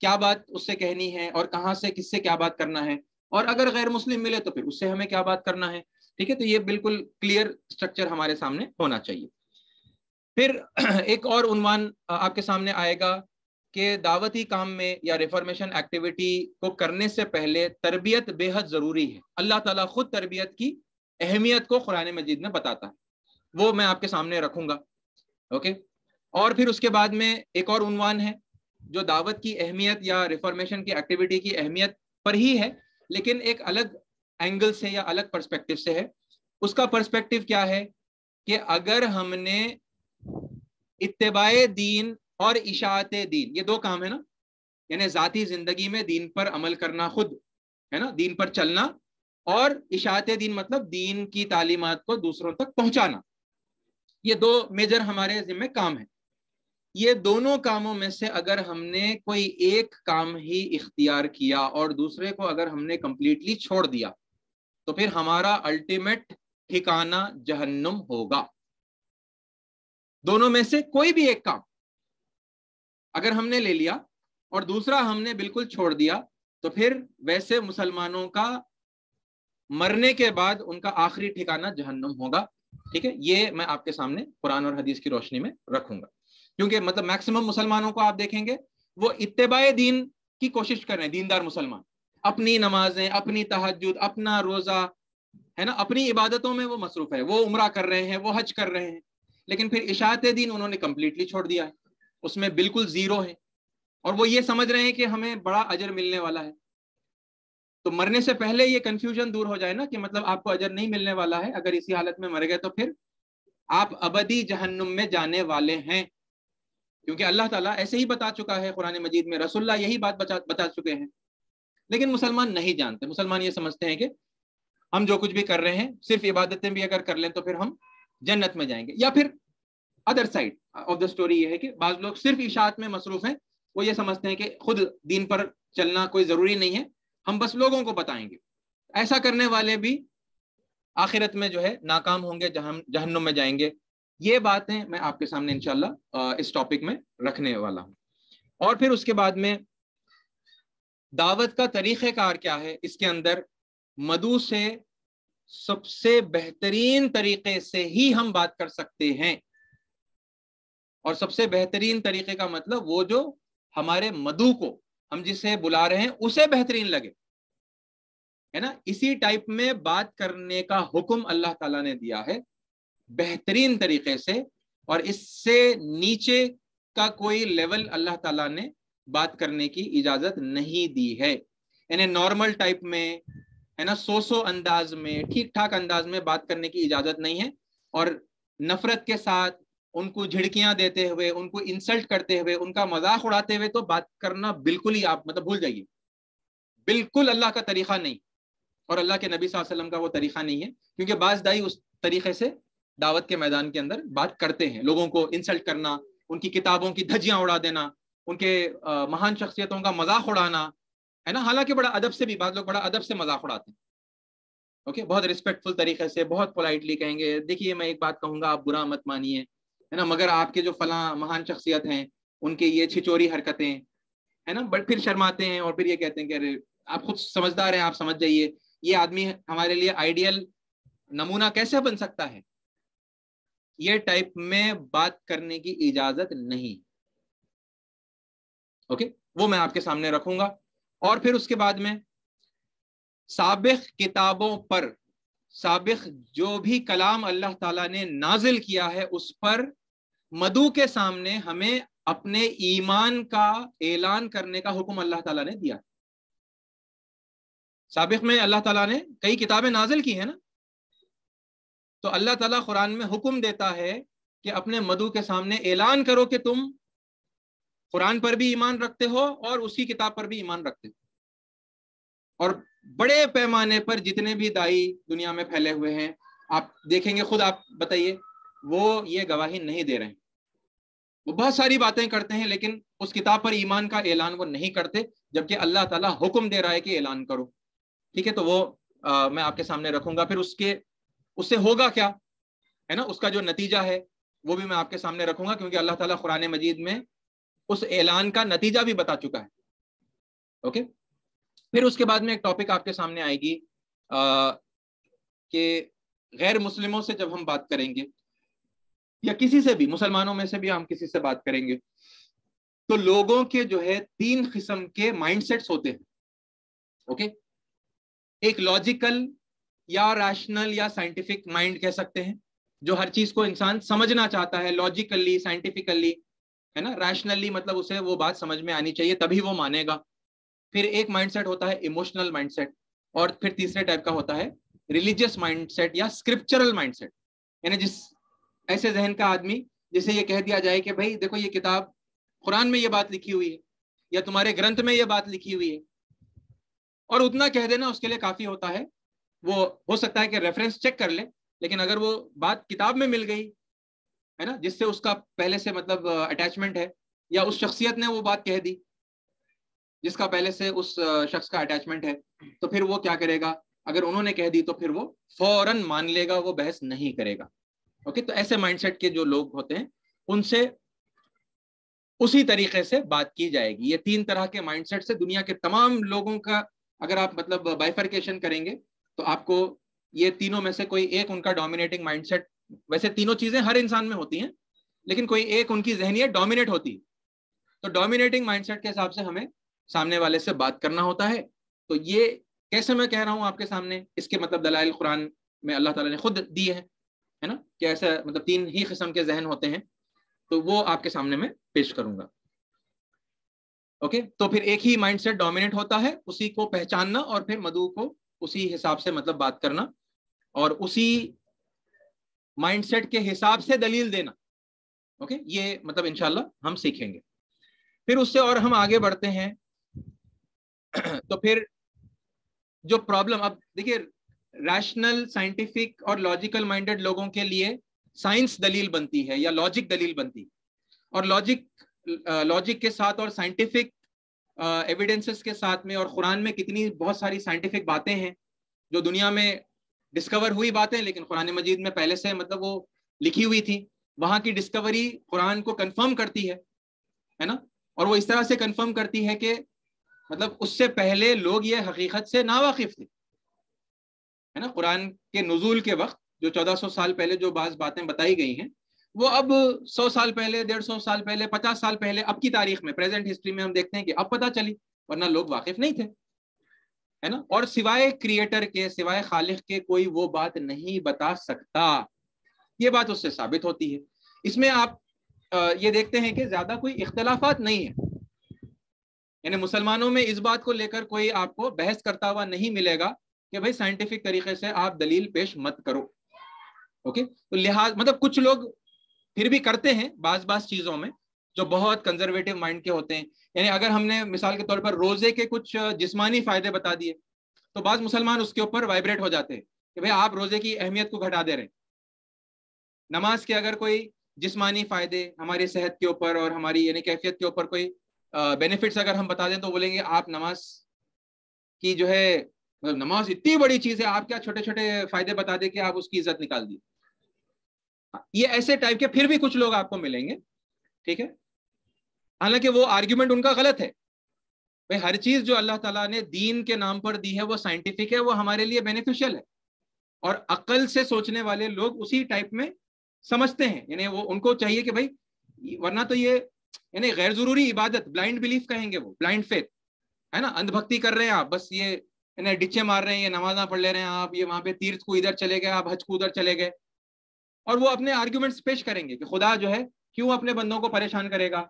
کیا بات اس سے کہنی ہے، اور کہاں سے کس سے کیا بات کرنا ہے، اور اگر غیر مسلم ملے تو پھر اس سے ہمیں کیا بات کرنا ہے، ٹھیک ہے۔ تو یہ بالکل کلیئر اسٹرکچر ہمارے سامنے ہونا چاہیے۔ پھر ایک اور عنوان آپ کے سامنے آئے گا کہ دعوتی کام میں یا ریفارمیشن ایکٹیویٹی کو کرنے سے پہلے تربیت بے حد ضروری ہے۔ اللہ تعالیٰ خود تربیت کی اہمیت کو قرآن مجید میں بتاتا ہے، وہ میں آپ کے سامنے رکھوں گا، اوکے۔ اور پھر اس کے بعد میں ایک اور عنوان ہے جو دعوت کی اہمیت یا ریفارمیشن کی ایکٹیویٹی کی اہمیت پر ہی ہے، لیکن ایک الگ اینگل سے یا الگ پرسپیکٹو سے ہے۔ اس کا پرسپیکٹو کیا ہے کہ اگر ہم نے اتباع دین اور اشاعت دین، یہ دو کام ہے نا، یعنی ذاتی زندگی میں دین پر عمل کرنا، خود ہے نا، دین پر چلنا، اور اشاعت دین مطلب دین کی تعلیمات کو دوسروں تک پہنچانا، یہ دو میجر ہمارے ذمہ کام ہیں۔ یہ دونوں کاموں میں سے اگر ہم نے کوئی ایک کام ہی اختیار کیا اور دوسرے کو اگر ہم نے کمپلیٹلی چھوڑ دیا تو پھر ہمارا الٹیمیٹ ٹھکانہ جہنم ہوگا۔ دونوں میں سے کوئی بھی ایک کام اگر ہم نے لے لیا اور دوسرا ہم نے بالکل چھوڑ دیا تو پھر ویسے مسلمانوں کا مرنے کے بعد ان کا آخری ٹھکانہ جہنم ہوگا، ٹھیک ہے۔ یہ میں آپ کے سامنے قرآن اور حدیث کی روشنی میں رکھوں گا، کیونکہ مطلب میکسیمم مسلمانوں کو آپ دیکھیں گے وہ اتباع دین کی کوشش کر رہے ہیں، دیندار مسلمان اپنی نمازیں، اپنی تہجد، اپنا روزہ ہے نا، اپنی عبادتوں میں وہ مصروف ہے، وہ عمرہ کر رہے ہیں، وہ حج کر رہے ہیں، لیکن پھر اشاعت دین انہوں نے کمپلیٹلی چھوڑ دیا ہے، اس میں بالکل زیرو ہے، اور وہ یہ سمجھ رہے ہیں کہ ہمیں بڑا اجر ملنے والا ہے۔ تو مرنے سے پہلے یہ کنفیوژن دور ہو جائے نا کہ مطلب آپ کو اجر نہیں ملنے والا ہے، اگر اسی حالت میں مر گئے تو پھر آپ ابدی جہنم میں جانے والے ہیں، کیونکہ اللہ تعالیٰ ایسے ہی بتا چکا ہے قرآن مجید میں، رسول اللہ یہی بات بتا چکے ہیں، لیکن مسلمان نہیں جانتے۔ مسلمان یہ سمجھتے ہیں کہ ہم جو کچھ بھی کر رہے ہیں صرف عبادتیں بھی اگر کر لیں تو پھر ہم جنت میں جائیں گے، یا پھر other side of the story یہ ہے کہ بعض لوگ صرف اشاعت میں مصروف ہیں، وہ یہ سمجھتے ہیں کہ خود دین پر چلنا کوئی ضروری نہیں ہے، ہم بس لوگوں کو بتائیں گے۔ ایسا کرنے والے بھی آخرت میں جو ہے ناکام ہوں گے، جہنم میں جائیں گے۔ یہ باتیں میں آپ کے سامنے انشاءاللہ اس ٹاپک میں رکھنے والا ہوں۔ اور پھر اس کے بعد میں دعوت کا طریقہ کار کیا ہے، اس کے اندر مدعو سے سب سے بہترین طریقے سے ہی ہم بات کر سکتے ہیں، اور سب سے بہترین طریقے کا مطلب وہ جو ہمارے مدعو کو، ہم جسے بلا رہے ہیں اسے بہترین لگے، ہے نا، اسی ٹائپ میں بات کرنے کا حکم اللہ تعالیٰ نے دیا ہے بہترین طریقے سے، اور اس سے نیچے کا کوئی لیول اللہ تعالیٰ نے بات کرنے کی اجازت نہیں دی ہے، یعنی نارمل ٹائپ میں ہے نا، سو انداز میں، ٹھیک ٹھاک انداز میں بات کرنے کی اجازت نہیں ہے، اور نفرت کے ساتھ ان کو جھڑکیاں دیتے ہوئے، ان کو انسلٹ کرتے ہوئے، ان کا مذاق اڑاتے ہوئے تو بات کرنا بالکل ہی آپ مطلب بھول جائیے، بالکل اللہ کا طریقہ نہیں، اور اللہ کے نبی صلی اللہ علیہ وسلم کا وہ طریقہ نہیں ہے، کیونکہ بعض دائی اس طریقے سے دعوت کے میدان کے اندر بات کرتے ہیں، لوگوں کو انسلٹ کرنا، ان کی کتابوں کی دھجیاں اڑا دینا، ان کے مہان شخصیتوں کا مذاق اڑانا، ہے نا، حالانکہ بڑا ادب سے بھی بعض لوگ بڑا ادب سے مذاق اڑاتے ہیں، اوکے، بہت ریسپیکٹفل طریقے سے، بہت پولائٹلی کہیں گے دیکھیے میں ایک بات کہوں گا آپ برا مت مانیے، ہے نا، مگر آپ کے جو فلاں مہان شخصیت ہیں ان کے یہ چھچوری حرکتیں، ہے نا، بٹ پھر شرماتے ہیں اور پھر یہ کہتے ہیں کہ ارے آپ خود سمجھدار ہیں، آپ سمجھ جائیے، یہ آدمی ہمارے لیے آئیڈیل نمونہ کیسے بن سکتا ہے۔ یہ ٹائپ میں بات کرنے کی اجازت نہیں، اوکے، وہ میں آپ کے سامنے رکھوں گا۔ اور پھر اس کے بعد میں سابق کتابوں پر سابق جو بھی کلام اللہ تعالیٰ نے نازل کیا ہے اس پر مدعو کے سامنے ہمیں اپنے ایمان کا اعلان کرنے کا حکم اللہ تعالیٰ نے دیا. سابق میں اللہ تعالیٰ نے کئی کتابیں نازل کی ہیں نا, تو اللہ تعالیٰ قرآن میں حکم دیتا ہے کہ اپنے مدعو کے سامنے اعلان کرو کہ تم قرآن پر بھی ایمان رکھتے ہو اور اس کی کتاب پر بھی ایمان رکھتے ہو. اور بڑے پیمانے پر جتنے بھی دائی دنیا میں پھیلے ہوئے ہیں, آپ دیکھیں گے, خود آپ بتائیے, وہ یہ گواہی نہیں دے رہے ہیں. وہ بہت ساری باتیں کرتے ہیں لیکن اس کتاب پر ایمان کا اعلان وہ نہیں کرتے, جبکہ اللہ تعالیٰ حکم دے رہا ہے کہ اعلان کرو. ٹھیک ہے, تو وہ میں آپ کے سامنے رکھوں گا. پھر اس سے ہوگا کیا ہے نا, اس کا جو نتیجہ ہے وہ بھی میں آپ کے سامنے رکھوں گا, کیونکہ اللہ تعالیٰ قرآن مجید میں اس اعلان کا نتیجہ بھی بتا چکا ہے. اوکے, پھر اس کے بعد میں ایک ٹاپک آپ کے سامنے آئے گی کہ غیر مسلموں سے جب ہم بات کریں گے یا کسی سے بھی, مسلمانوں میں سے بھی ہم کسی سے بات کریں گے, تو لوگوں کے جو ہے 3 قسم کے مائنڈ سیٹس ہوتے ہیں. اوکے, ایک لاجیکل یا ریشنل یا سائنٹیفک مائنڈ کہہ سکتے ہیں, جو ہر چیز کو انسان سمجھنا چاہتا ہے لاجیکلی, سائنٹیفکلی, ہے نا. ریشنلی مطلب اسے وہ بات سمجھ میں آنی چاہیے تبھی وہ مانے گا. پھر ایک مائنڈ سیٹ ہوتا ہے ایموشنل مائنڈ سیٹ, اور پھر تیسرے ٹائپ کا ہوتا ہے ریلیجیس مائنڈ سیٹ یا اسکرپچرل مائنڈ سیٹ, یعنی جس ایسے ذہن کا آدمی جسے یہ کہہ دیا جائے کہ بھائی دیکھو یہ کتاب قرآن میں یہ بات لکھی ہوئی ہے یا تمہارے گرنتھ میں یہ بات لکھی ہوئی ہے, اور اتنا کہہ دینا اس کے لیے کافی ہوتا ہے. وہ ہو سکتا ہے کہ ریفرنس چیک کر لے, لیکن اگر وہ بات کتاب میں مل گئی ہے نا, جس سے اس کا پہلے سے مطلب اٹیچمنٹ ہے, یا اس شخصیت نے وہ بات کہہ دی جس کا پہلے سے اس شخص کا اٹیچمنٹ ہے, تو پھر وہ کیا کرے گا, اگر انہوں نے کہہ دی تو پھر وہ فوراً مان لے گا, وہ بحث نہیں کرے گا. اوکے, تو ایسے مائنڈ سیٹ کے جو لوگ ہوتے ہیں ان سے اسی طریقے سے بات کی جائے گی. یہ 3 طرح کے مائنڈ سیٹ سے دنیا کے تمام لوگوں کا اگر آپ مطلب بائفرکیشن کریں گے تو آپ کو یہ تینوں میں سے کوئی ایک ان کا ڈومینیٹنگ مائنڈ سیٹ, ویسے تینوں چیزیں ہر انسان میں ہوتی ہیں لیکن کوئی ایک ان کی ذہنیت ڈومینیٹ ہوتی ہے. تو ڈومینیٹنگ مائنڈ سیٹ کے حساب سے ہمیں سامنے والے سے بات کرنا ہوتا ہے. تو یہ کیسے میں کہہ رہا ہوں آپ کے سامنے, اس کے مطلب دلائل قرآن میں اللہ تعالیٰ نے خود دی ہے نا, کہ ایسا مطلب 3 ہی قسم کے ذہن ہوتے ہیں, تو وہ آپ کے سامنے میں پیش کروں گا. اوکے, تو پھر ایک ہی مائنڈ سیٹ ڈومینیٹ ہوتا ہے, اسی کو پہچاننا اور پھر مدعو کو اسی حساب سے مطلب بات کرنا اور اسی مائنڈ سیٹ کے حساب سے دلیل دینا. اوکے, یہ مطلب انشاءاللہ ہم سیکھیں گے. پھر اس سے اور ہم آگے بڑھتے ہیں. تو پھر جو پرابلم, اب دیکھیے ریشنل, سائنٹیفک اور لاجیکل مائنڈڈ لوگوں کے لیے سائنس دلیل بنتی ہے یا لاجک دلیل بنتی, اور لاجک کے ساتھ اور سائنٹیفک ایویڈنسز کے ساتھ میں, اور قرآن میں کتنی بہت ساری سائنٹیفک باتیں ہیں جو دنیا میں ڈسکور ہوئی باتیں لیکن قرآن مجید میں پہلے سے مطلب وہ لکھی ہوئی تھی. وہاں کی ڈسکوری قرآن کو کنفرم کرتی ہے نا, اور وہ اس طرح سے کنفرم کرتی ہے کہ مطلب اس سے پہلے لوگ یہ حقیقت سے ناواقف تھے, ہے نا. قرآن کے نزول کے وقت جو 1400 سال پہلے جو بعض باتیں بتائی گئی ہیں وہ اب 100 سال پہلے, 150 سال پہلے, 50 سال پہلے, اب کی تاریخ میں, پریزنٹ ہسٹری میں ہم دیکھتے ہیں کہ اب پتہ چلی, ورنہ لوگ واقف نہیں تھے, ہے نا. اور سوائے کریٹر کے, سوائے خالق کے کوئی وہ بات نہیں بتا سکتا, یہ بات اس سے ثابت ہوتی ہے. اس میں آپ یہ دیکھتے ہیں کہ زیادہ کوئی اختلافات نہیں ہے, یعنی مسلمانوں میں اس بات کو لے کر کوئی آپ کو بحث کرتا ہوا نہیں ملے گا کہ بھائی سائنٹیفک طریقے سے آپ دلیل پیش مت کرو. اوکے, تو لحاظ مطلب کچھ لوگ پھر بھی کرتے ہیں بعض چیزوں میں جو بہت کنزرویٹو مائنڈ کے ہوتے ہیں. یعنی اگر ہم نے مثال کے طور پر روزے کے کچھ جسمانی فائدے بتا دیے تو بعض مسلمان اس کے اوپر وائبریٹ ہو جاتے ہیں کہ بھائی آپ روزے کی اہمیت کو گھٹا دے رہے ہیں. نماز کے اگر کوئی جسمانی فائدے ہماری صحت کے اوپر اور ہماری یعنی کیفیت کے اوپر کوئی بینیفٹس اگر ہم بتا دیں تو بولیں گے آپ نماز کی جو ہے نماز اتنی بڑی چیز ہے, آپ کیا چھوٹے چھوٹے فائدے بتا دیں کہ آپ اس کی عزت نکال دیے. یہ ایسے ٹائپ کے پھر بھی کچھ لوگ آپ کو ملیں گے, ٹھیک ہے. حالانکہ وہ آرگیومنٹ ان کا غلط ہے. بھائی ہر چیز جو اللہ تعالیٰ نے دین کے نام پر دی ہے وہ سائنٹیفک ہے, وہ ہمارے لیے بینیفیشل ہے, اور عقل سے سوچنے والے لوگ اسی ٹائپ میں سمجھتے ہیں. یعنی وہ ان کو چاہیے کہ بھائی, ورنہ تو یہ یعنی غیر ضروری عبادت, بلائنڈ بلیف کہیں گے وہ, بلائنڈ فیتھ, ہے نا. اندھ بھکتی کر رہے ہیں آپ, بس یہ انہیں ڈچے مار رہے ہیں، یہ نماز نہ پڑھ لے رہے ہیں آپ، یہ وہاں پہ تیرتھ کو ادھر چلے گئے، آپ حج کو ادھر چلے گئے، اور وہ اپنے آرگیومنٹس پیش کریں گے کہ خدا جو ہے کیوں اپنے بندوں کو پریشان کرے گا.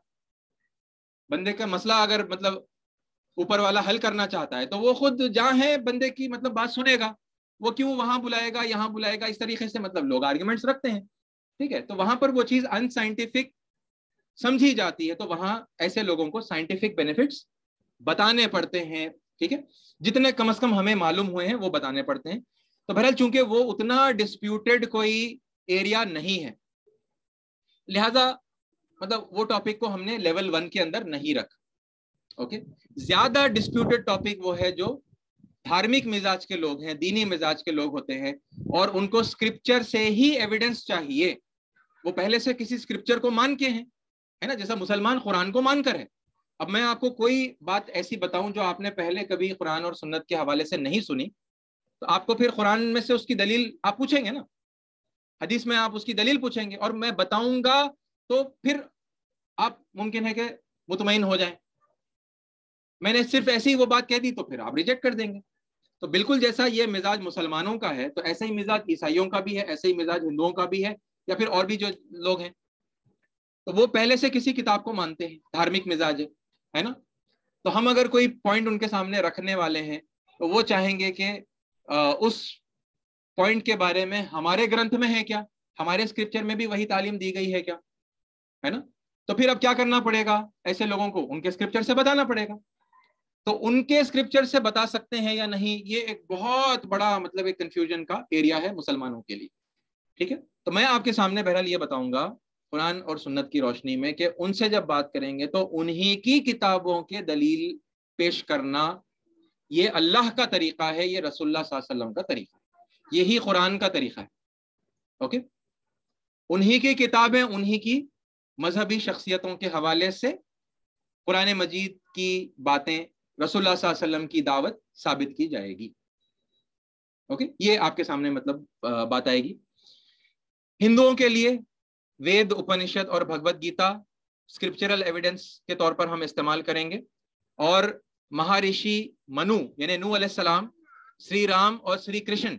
بندے کا مسئلہ اگر مطلب اوپر والا حل کرنا چاہتا ہے تو وہ خود جہاں ہے بندے کی مطلب بات سنے گا، وہ کیوں وہاں بلائے گا یہاں بلائے گا. اس طریقے سے مطلب لوگ آرگیومنٹس رکھتے ہیں. ٹھیک ہے، تو وہاں پر وہ چیز ان سائنٹیفک سمجھی جاتی ہے، تو وہاں ایسے لوگوں کو سائنٹیفک بینیفٹس بتانے پڑتے ہیں. ٹھیک ہے، جتنے کم از کم ہمیں معلوم ہوئے ہیں وہ بتانے پڑتے ہیں. تو بہرحال چونکہ وہ اتنا ڈسپیوٹیڈ کوئی ایریا نہیں ہے، لہذا مطلب وہ ٹاپک کو ہم نے لیول 1 کے اندر نہیں رکھا. اوکے، زیادہ ڈسپیوٹیڈ ٹاپک وہ ہے جو دھارمک مزاج کے لوگ ہیں، دینی مزاج کے لوگ ہوتے ہیں، اور ان کو اسکرپچر سے ہی ایویڈنس چاہیے. وہ پہلے سے کسی اسکرپچر کو مان کے ہیں، ہے نا، جیسا مسلمان قرآن کو مان کر ہے. اب میں آپ کو کوئی بات ایسی بتاؤں جو آپ نے پہلے کبھی قرآن اور سنت کے حوالے سے نہیں سنی، تو آپ کو پھر قرآن میں سے اس کی دلیل آپ پوچھیں گے نا، حدیث میں آپ اس کی دلیل پوچھیں گے، اور میں بتاؤں گا تو پھر آپ ممکن ہے کہ مطمئن ہو جائیں. میں نے صرف ایسی وہ بات کہہ دی تو پھر آپ ریجیکٹ کر دیں گے. تو بالکل جیسا یہ مزاج مسلمانوں کا ہے تو ایسا ہی مزاج عیسائیوں کا بھی ہے، ایسا ہی مزاج ہندوؤں کا بھی ہے، یا پھر اور بھی جو لوگ ہیں. تو وہ پہلے سے کسی کتاب کو مانتے ہیں، دھارمک مزاج ہے نا. تو ہم اگر کوئی پوائنٹ ان کے سامنے رکھنے والے ہیں تو وہ چاہیں گے کہ اس پوائنٹ کے بارے میں ہمارے گرنتھ میں ہے کیا، ہمارے اسکرپچر میں بھی وہی تعلیم دی گئی ہے کیا، ہے نا. تو پھر اب کیا کرنا پڑے گا، ایسے لوگوں کو ان کے اسکرپچر سے بتانا پڑے گا. تو ان کے اسکرپچر سے بتا سکتے ہیں یا نہیں، یہ ایک بہت بڑا مطلب ایک کنفیوژن کا ایریا ہے مسلمانوں کے لیے. ٹھیک ہے، تو میں آپ کے سامنے بہرحال یہ بتاؤں گا قرآن اور سنت کی روشنی میں کہ ان سے جب بات کریں گے تو انہی کی کتابوں کے دلیل پیش کرنا یہ اللہ کا طریقہ ہے، یہ رسول اللہ صلی اللہ علیہ وسلم کا طریقہ ہے، یہی قرآن کا طریقہ ہے. اوکے، انہی کی کتابیں، انہی کی مذہبی شخصیتوں کے حوالے سے قرآن مجید کی باتیں، رسول اللہ صلی اللہ علیہ وسلم کی دعوت ثابت کی جائے گی. اوکے، یہ آپ کے سامنے مطلب بات آئے گی. ہندوؤں کے لیے وید، اپنشد اور بھگوت گیتا اسکرپچرل ایویڈنس کے طور پر ہم استعمال کریں گے، اور مہارشی منو یعنی نوح علیہ السلام، سری رام اور سری کرشن،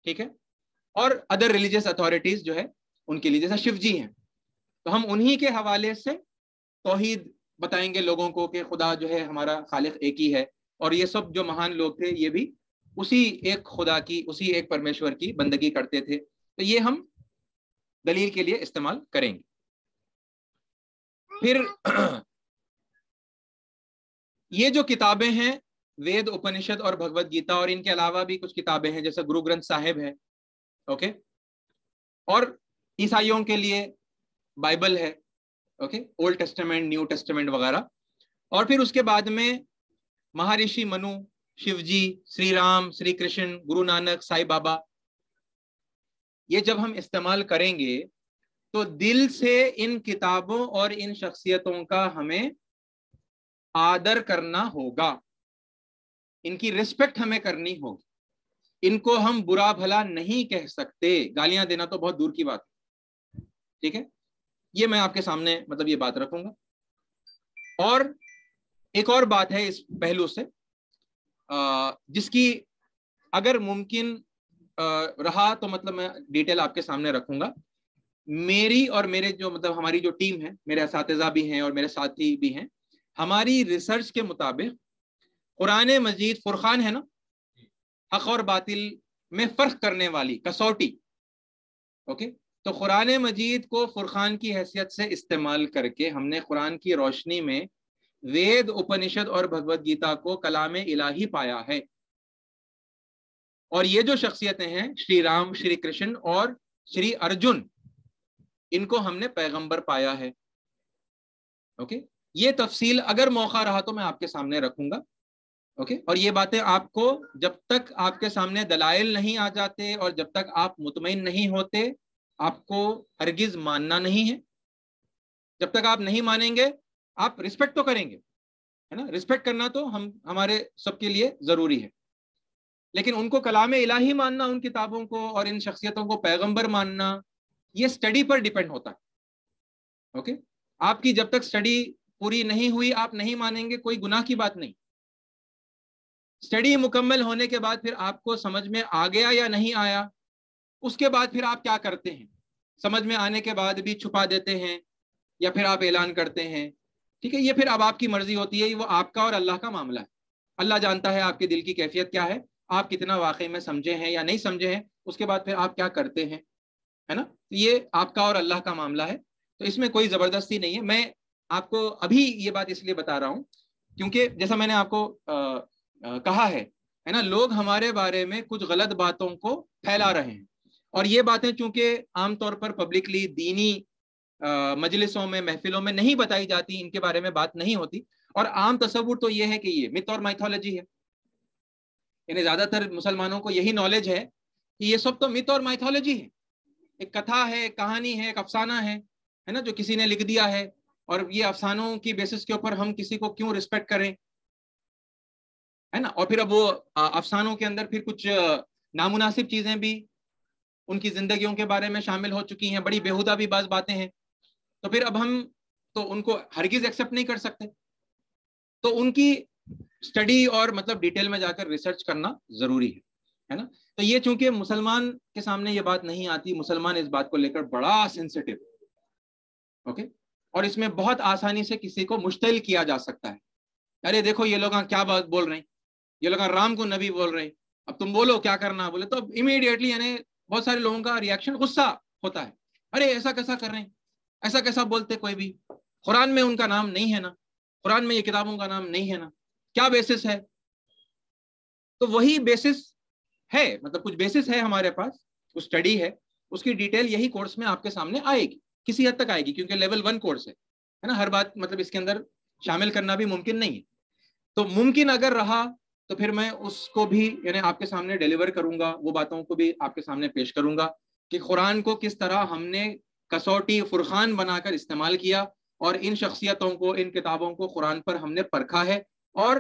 ٹھیک ہے، اور ادر ریلیجیس اتھارٹیز جو ہے ان کے لیے جیسا شیو جی ہیں، تو ہم انہی کے حوالے سے توحید بتائیں گے لوگوں کو کہ خدا جو ہے ہمارا خالق ایک ہی ہے، اور یہ سب جو مہان لوگ تھے یہ بھی اسی ایک خدا کی، اسی ایک پرمیشور کی بندگی کرتے تھے. تو یہ ہم دلیل کے لیے استعمال کریں گے. پھر یہ جو کتابیں ہیں وید، اپنشد اور بھگوت گیتا، اور ان کے علاوہ بھی کچھ کتابیں ہیں جیسے گرو گرنتھ صاحب ہے، اوکے، اور عیسائیوں کے لیے بائبل ہے، okay, old testament, new testament وغیرہ. اور پھر اس کے بعد میں مہارشی منو، شیو جی، سری رام، سری کرشن، گرو نانک، سائی بابا، یہ جب ہم استعمال کریں گے تو دل سے ان کتابوں اور ان شخصیتوں کا ہمیں آدر کرنا ہوگا، ان کی ریسپیکٹ ہمیں کرنی ہوگی. ان کو ہم برا بھلا نہیں کہہ سکتے، گالیاں دینا تو بہت دور کی بات ہے. ٹھیک ہے، یہ میں آپ کے سامنے مطلب یہ بات رکھوں گا. اور ایک اور بات ہے اس پہلو سے جس کی اگر ممکن رہا تو مطلب میں ڈیٹیل آپ کے سامنے رکھوں گا. میری اور میرے جو مطلب ہماری جو ٹیم ہے، میرے اساتذہ بھی ہیں اور میرے ساتھی بھی ہیں، ہماری ریسرچ کے مطابق قرآن مجید فرقان ہے نا، حق اور باطل میں فرق کرنے والی کسوٹی. اوکے، تو قرآن مجید کو فرقان کی حیثیت سے استعمال کر کے ہم نے قرآن کی روشنی میں وید، اپنشد اور بھگوت گیتا کو کلام الہی پایا ہے. اور یہ جو شخصیتیں ہیں شری رام، شری کرشن اور شری ارجن، ان کو ہم نے پیغمبر پایا ہے. اوکے، یہ تفصیل اگر موقع رہا تو میں آپ کے سامنے رکھوں گا. اوکے، اور یہ باتیں آپ کو جب تک آپ کے سامنے دلائل نہیں آ جاتے اور جب تک آپ مطمئن نہیں ہوتے آپ کو ہرگز ماننا نہیں ہے. جب تک آپ نہیں مانیں گے آپ رسپیکٹ تو کریں گے، ہے نا، رسپیکٹ کرنا تو ہمارے سب کے لیے ضروری ہے، لیکن ان کو کلام الہی ماننا، ان کتابوں کو اور ان شخصیتوں کو پیغمبر ماننا، یہ سٹڈی پر ڈیپینڈ ہوتا ہے. اوکے، آپ کی جب تک سٹڈی پوری نہیں ہوئی آپ نہیں مانیں گے، کوئی گناہ کی بات نہیں. اسٹڈی مکمل ہونے کے بعد پھر آپ کو سمجھ میں آ گیا یا نہیں آیا، اس کے بعد پھر آپ کیا کرتے ہیں؟ سمجھ میں آنے کے بعد بھی چھپا دیتے ہیں یا پھر آپ اعلان کرتے ہیں؟ ٹھیک ہے، یہ پھر اب آپ کی مرضی ہوتی ہے، وہ آپ کا اور اللہ کا معاملہ ہے. اللہ جانتا ہے آپ کے دل کی کیفیت کیا ہے، آپ کتنا واقعی میں سمجھے ہیں یا نہیں سمجھے ہیں. اس کے بعد پھر آپ کیا کرتے ہیں، ہے نا، یہ آپ کا اور اللہ کا معاملہ ہے. تو اس میں کوئی زبردستی نہیں ہے. میں آپ کو ابھی یہ بات اس لیے بتا رہا ہوں کیونکہ جیسا میں نے آپ کو کہا ہے نا، لوگ ہمارے بارے میں کچھ غلط باتوں کو پھیلا رہے ہیں، اور یہ باتیں چونکہ عام طور پر پبلکلی دینی مجلسوں میں، محفلوں میں نہیں بتائی جاتی، ان کے بارے میں بات نہیں ہوتی، اور عام تصور تو یہ ہے کہ یہ مت اور مائتھولوجی ہے. یعنی زیادہ تر مسلمانوں کو یہی نالج ہے کہ یہ سب تو مت اور مائتھولوجی ہے، ایک کتھا ہے، ایک کہانی ہے، ایک افسانہ ہے نا، جو کسی نے لکھ دیا ہے، اور یہ افسانوں کی بیسس کے اوپر ہم کسی کو کیوں رسپیکٹ کریں، ہے نا. اور پھر اب وہ افسانوں کے اندر پھر کچھ نامناسب چیزیں بھی ان کی زندگیوں کے بارے میں شامل ہو چکی ہیں، بڑی بےہودہ بھی بعض باتیں ہیں. تو پھر اب ہم تو ان کو ہرگز ایکسیپٹ نہیں کر سکتے. تو ان کی اسٹڈی اور مطلب ڈیٹیل میں جا کر ریسرچ کرنا ضروری ہے نا. تو یہ چونکہ مسلمان کے سامنے یہ بات نہیں آتی، مسلمان اس بات کو لے کر بڑا سینسیٹیو، اوکے، اور اس میں بہت آسانی سے کسی کو مشتعل کیا جا سکتا ہے. ارے دیکھو یہ لوگ کیا بات بول رہے ہیں، یہ لوگ رام کو نبی بول رہے ہیں، اب تم بولو کیا کرنا بولے، تو امیڈیٹلی یعنی بہت سارے لوگوں کا ریئیکشن غصہ ہوتا ہے. ارے ایسا کیسا کر رہے ہیں، ایسا کیسا بولتے، کوئی بھی قرآن میں ان کا نام نہیں ہے نا، قرآن میں یہ کتابوں کا نام نہیں ہے نا، کیا بیسس ہے؟ تو وہی بیسس ہے، مطلب کچھ بیسس ہے ہمارے پاس، کچھ اسٹڈی ہے، اس کی ڈیٹیل یہی کورس میں آپ کے سامنے آئے گی، کسی حد تک آئے گی، کیونکہ لیول 1 کورس ہے نا، ہر بات مطلب اس کے اندر شامل کرنا بھی ممکن نہیں ہے. تو ممکن اگر رہا تو پھر میں اس کو بھی یعنی آپ کے سامنے ڈیلیور کروں گا، وہ باتوں کو بھی آپ کے سامنے پیش کروں گا کہ قرآن کو کس طرح ہم نے کسوٹی فرقان بنا کر استعمال کیا، اور ان شخصیتوں کو، ان کتابوں کو قرآن پر ہم نے پرکھا ہے، اور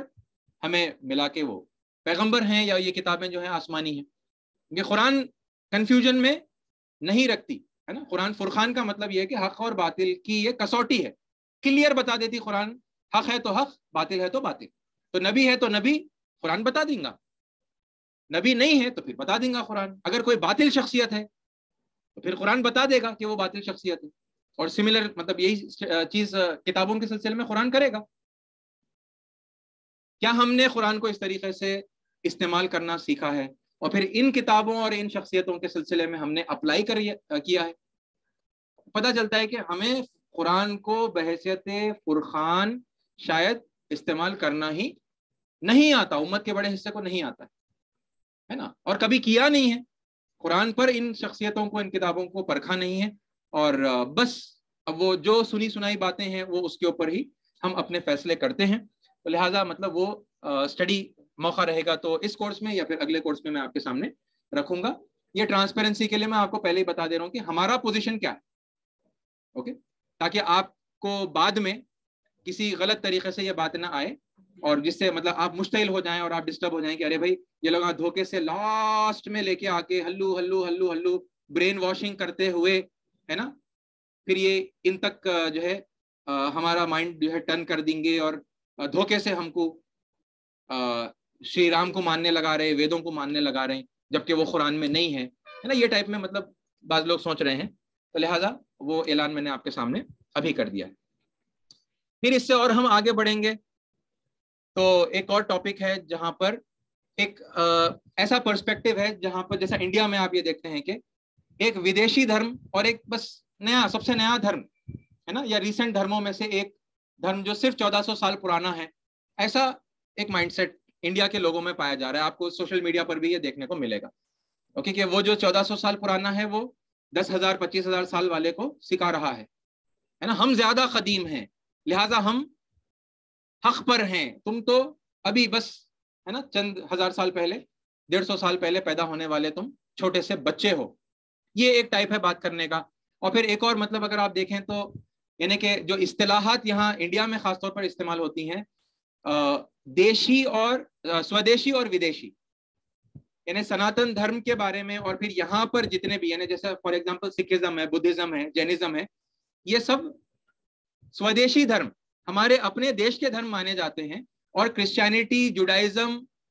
ہمیں ملا کے وہ پیغمبر ہیں یا یہ کتابیں جو ہیں آسمانی ہیں. یہ قرآن کنفیوژن میں نہیں رکھتی ہے نا. قرآن فرقان کا مطلب یہ ہے کہ حق اور باطل کی یہ کسوٹی ہے، کلیئر بتا دیتی قرآن، حق ہے تو حق، باطل ہے تو باطل. تو نبی ہے تو نبی قرآن بتا دیں گا، نبی نہیں ہے تو پھر بتا دیں گا قرآن. اگر کوئی باطل شخصیت ہے تو پھر قرآن بتا دے گا کہ وہ باطل شخصیت ہے. اور سملر مطلب یہی چیز کتابوں کے سلسلے میں قرآن کرے گا. کیا ہم نے قرآن کو اس طریقے سے استعمال کرنا سیکھا ہے، اور پھر ان کتابوں اور ان شخصیتوں کے سلسلے میں ہم نے اپلائی کیا ہے؟ پتہ چلتا ہے کہ ہمیں قرآن کو بحیثیت فرقان شاید استعمال کرنا ہی نہیں آتا، امت کے بڑے حصے کو نہیں آتا ہے نا، اور کبھی کیا نہیں ہے. قرآن پر ان شخصیتوں کو، ان کتابوں کو پرکھا نہیں ہے، اور بس اب وہ جو سنی سنائی باتیں ہیں وہ اس کے اوپر ہی ہم اپنے فیصلے کرتے ہیں. تو لہٰذا مطلب وہ اسٹڈی موقع رہے گا تو اس کورس میں یا پھر اگلے کورس میں آپ کے سامنے رکھوں گا. یہ ٹرانسپیرنسی کے لیے میں آپ کو پہلے ہی بتا دے رہا ہوں کہ ہمارا پوزیشن کیا ہے، اوکے، تاکہ آپ کو بعد میں کسی غلط طریقے سے یہ بات نہ آئے، اور جس سے مطلب آپ مشتعل ہو جائیں اور آپ ڈسٹرب ہو جائیں کہ ارے بھائی یہ لوگ دھوکے سے لاسٹ میں لے کے آ کے hello hello hello hello brain washing کرتے ہوئے ہے نا، پھر یہ ان تک جو ہے ہمارا مائنڈ جو ہے ٹرن کر دیں گے، اور دھوکے سے ہم کو شری رام کو ماننے لگا رہے، ویدوں کو ماننے لگا رہے ہیں، جبکہ وہ قرآن میں نہیں ہے نا. یہ ٹائپ میں مطلب بعض لوگ سوچ رہے ہیں. تو لہٰذا وہ اعلان میں نے آپ کے سامنے ابھی کر دیا ہے. پھر اس سے اور ہم آگے بڑھیں گے تو ایک اور ٹاپک ہے جہاں پر ایک ایسا پرسپیکٹو ہے جہاں پر جیسا انڈیا میں آپ یہ دیکھتے ہیں کہ ایک ودیشی دھرم اور ایک بس نیا، سب سے نیا دھرم ہے نا، یا ریسنٹ دھرموں میں سے ایک دھرم جو صرف 1400 سال پرانا ہے، ایسا ایک مائنڈ سیٹ انڈیا کے لوگوں میں پایا جا رہا ہے. آپ کو سوشل میڈیا پر بھی یہ دیکھنے کو ملے گا، اوکے، کہ وہ جو 1400 سال پرانا ہے وہ 10,000 25,000 سال والے کو سکھا رہا ہے نا. ہم زیادہ قدیم ہیں لہٰذا ہم حق پر ہیں، تم تو ابھی بس ہے نا چند ہزار سال پہلے، 150 سال پہلے پیدا ہونے والے تم چھوٹے سے بچے ہو. یہ ایک ٹائپ ہے بات کرنے کا. اور پھر ایک اور مطلب اگر آپ دیکھیں تو یعنی کہ جو اصطلاحات یہاں انڈیا میں خاص طور پر استعمال ہوتی ہیں، دیشی اور سودیشی اور ودیشی، یعنی سناتن دھرم کے بارے میں، اور پھر یہاں پر جتنے بھی یعنی جیسے فار ایگزامپل سکھزم ہے، بدھزم ہے، جینزم ہے، یہ سب سودیشی دھرم ہمارے اپنے دیش کے دھرم مانے جاتے ہیں. اور کرسچینٹی، جوڈائزم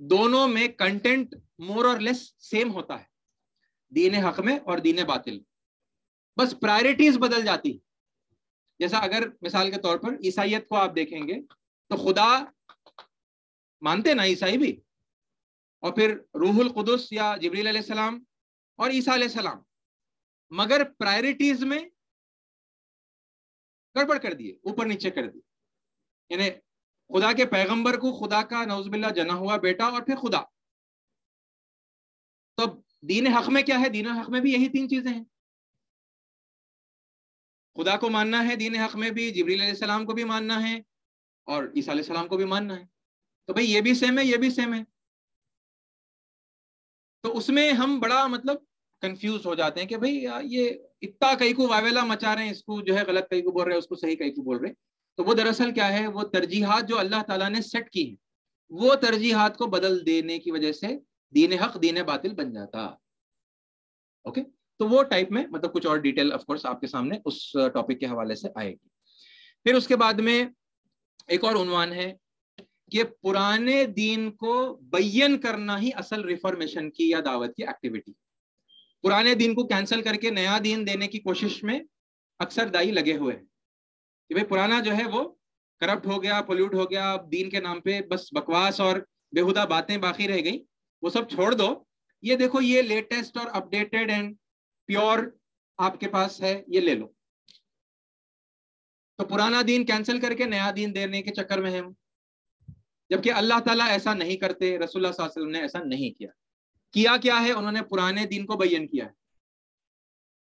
دونوں میں کنٹینٹ مور اور لیس سیم ہوتا ہے، دین حق میں اور دین باطل، بس پرائرٹیز بدل جاتی. جیسا اگر مثال کے طور پر عیسائیت کو آپ دیکھیں گے تو خدا مانتے نا عیسائی بھی، اور پھر روح القدس یا جبریل علیہ السلام اور عیسیٰ علیہ السلام، مگر پرائرٹیز میں گڑبڑ کر دیے، اوپر نیچے کر دیے. یعنی خدا کے پیغمبر کو خدا کا نعوذ باللہ جنا ہوا بیٹا اور پھر خدا. تو دین حق میں کیا ہے؟ دین حق میں بھی یہی تین چیزیں ہیں. خدا کو ماننا ہے دین حق میں بھی، جبریل علیہ السلام کو بھی ماننا ہے اور عیسیٰ علیہ السلام کو بھی ماننا ہے. تو بھئی یہ بھی سیم ہے، یہ بھی سیم ہے. تو اس میں ہم بڑا مطلب کنفیوز ہو جاتے ہیں کہ بھئی یہ اتنا کئی کو واویلا مچا رہے ہیں، اس کو جو ہے غلط کئی کو بول رہے ہیں، اس کو صحیح کئی کو بول رہے ہیں. تو وہ دراصل کیا ہے، وہ ترجیحات جو اللہ تعالیٰ نے سیٹ کی ہیں، وہ ترجیحات کو بدل دینے کی وجہ سے دین حق دین باطل بن جاتا. اوکے، تو وہ ٹائپ میں مطلب کچھ اور ڈیٹیل آف کورس آپ کے سامنے اس ٹاپک کے حوالے سے آئے گی. پھر اس کے بعد میں ایک اور عنوان ہے کہ پرانے دین کو بیان کرنا ہی اصل ریفارمیشن کی یا دعوت کی ایکٹیویٹی. پرانے دین کو کینسل کر کے نیا دین دینے کی کوشش میں اکثر دائی لگے ہوئے ہیں کہ بھئی پرانا جو ہے وہ کرپٹ ہو گیا، پولیوٹ ہو گیا، دین کے نام پہ بس بکواس اور بےہودہ باتیں باقی رہ گئیں، وہ سب چھوڑ دو. یہ دیکھو یہ لیٹسٹ اور اپڈیٹڈ اینڈ پیور آپ کے پاس ہے، یہ لے لو. تو پرانا دین کینسل کر کے نیا دین دینے کے چکر میں ہم، جبکہ اللہ تعالیٰ ایسا نہیں کرتے، رسول اللہ صلی اللہ علیہ وسلم نے ایسا نہیں کیا. کیا ہے؟ انہوں نے پرانے دین کو بیان کیا ہے،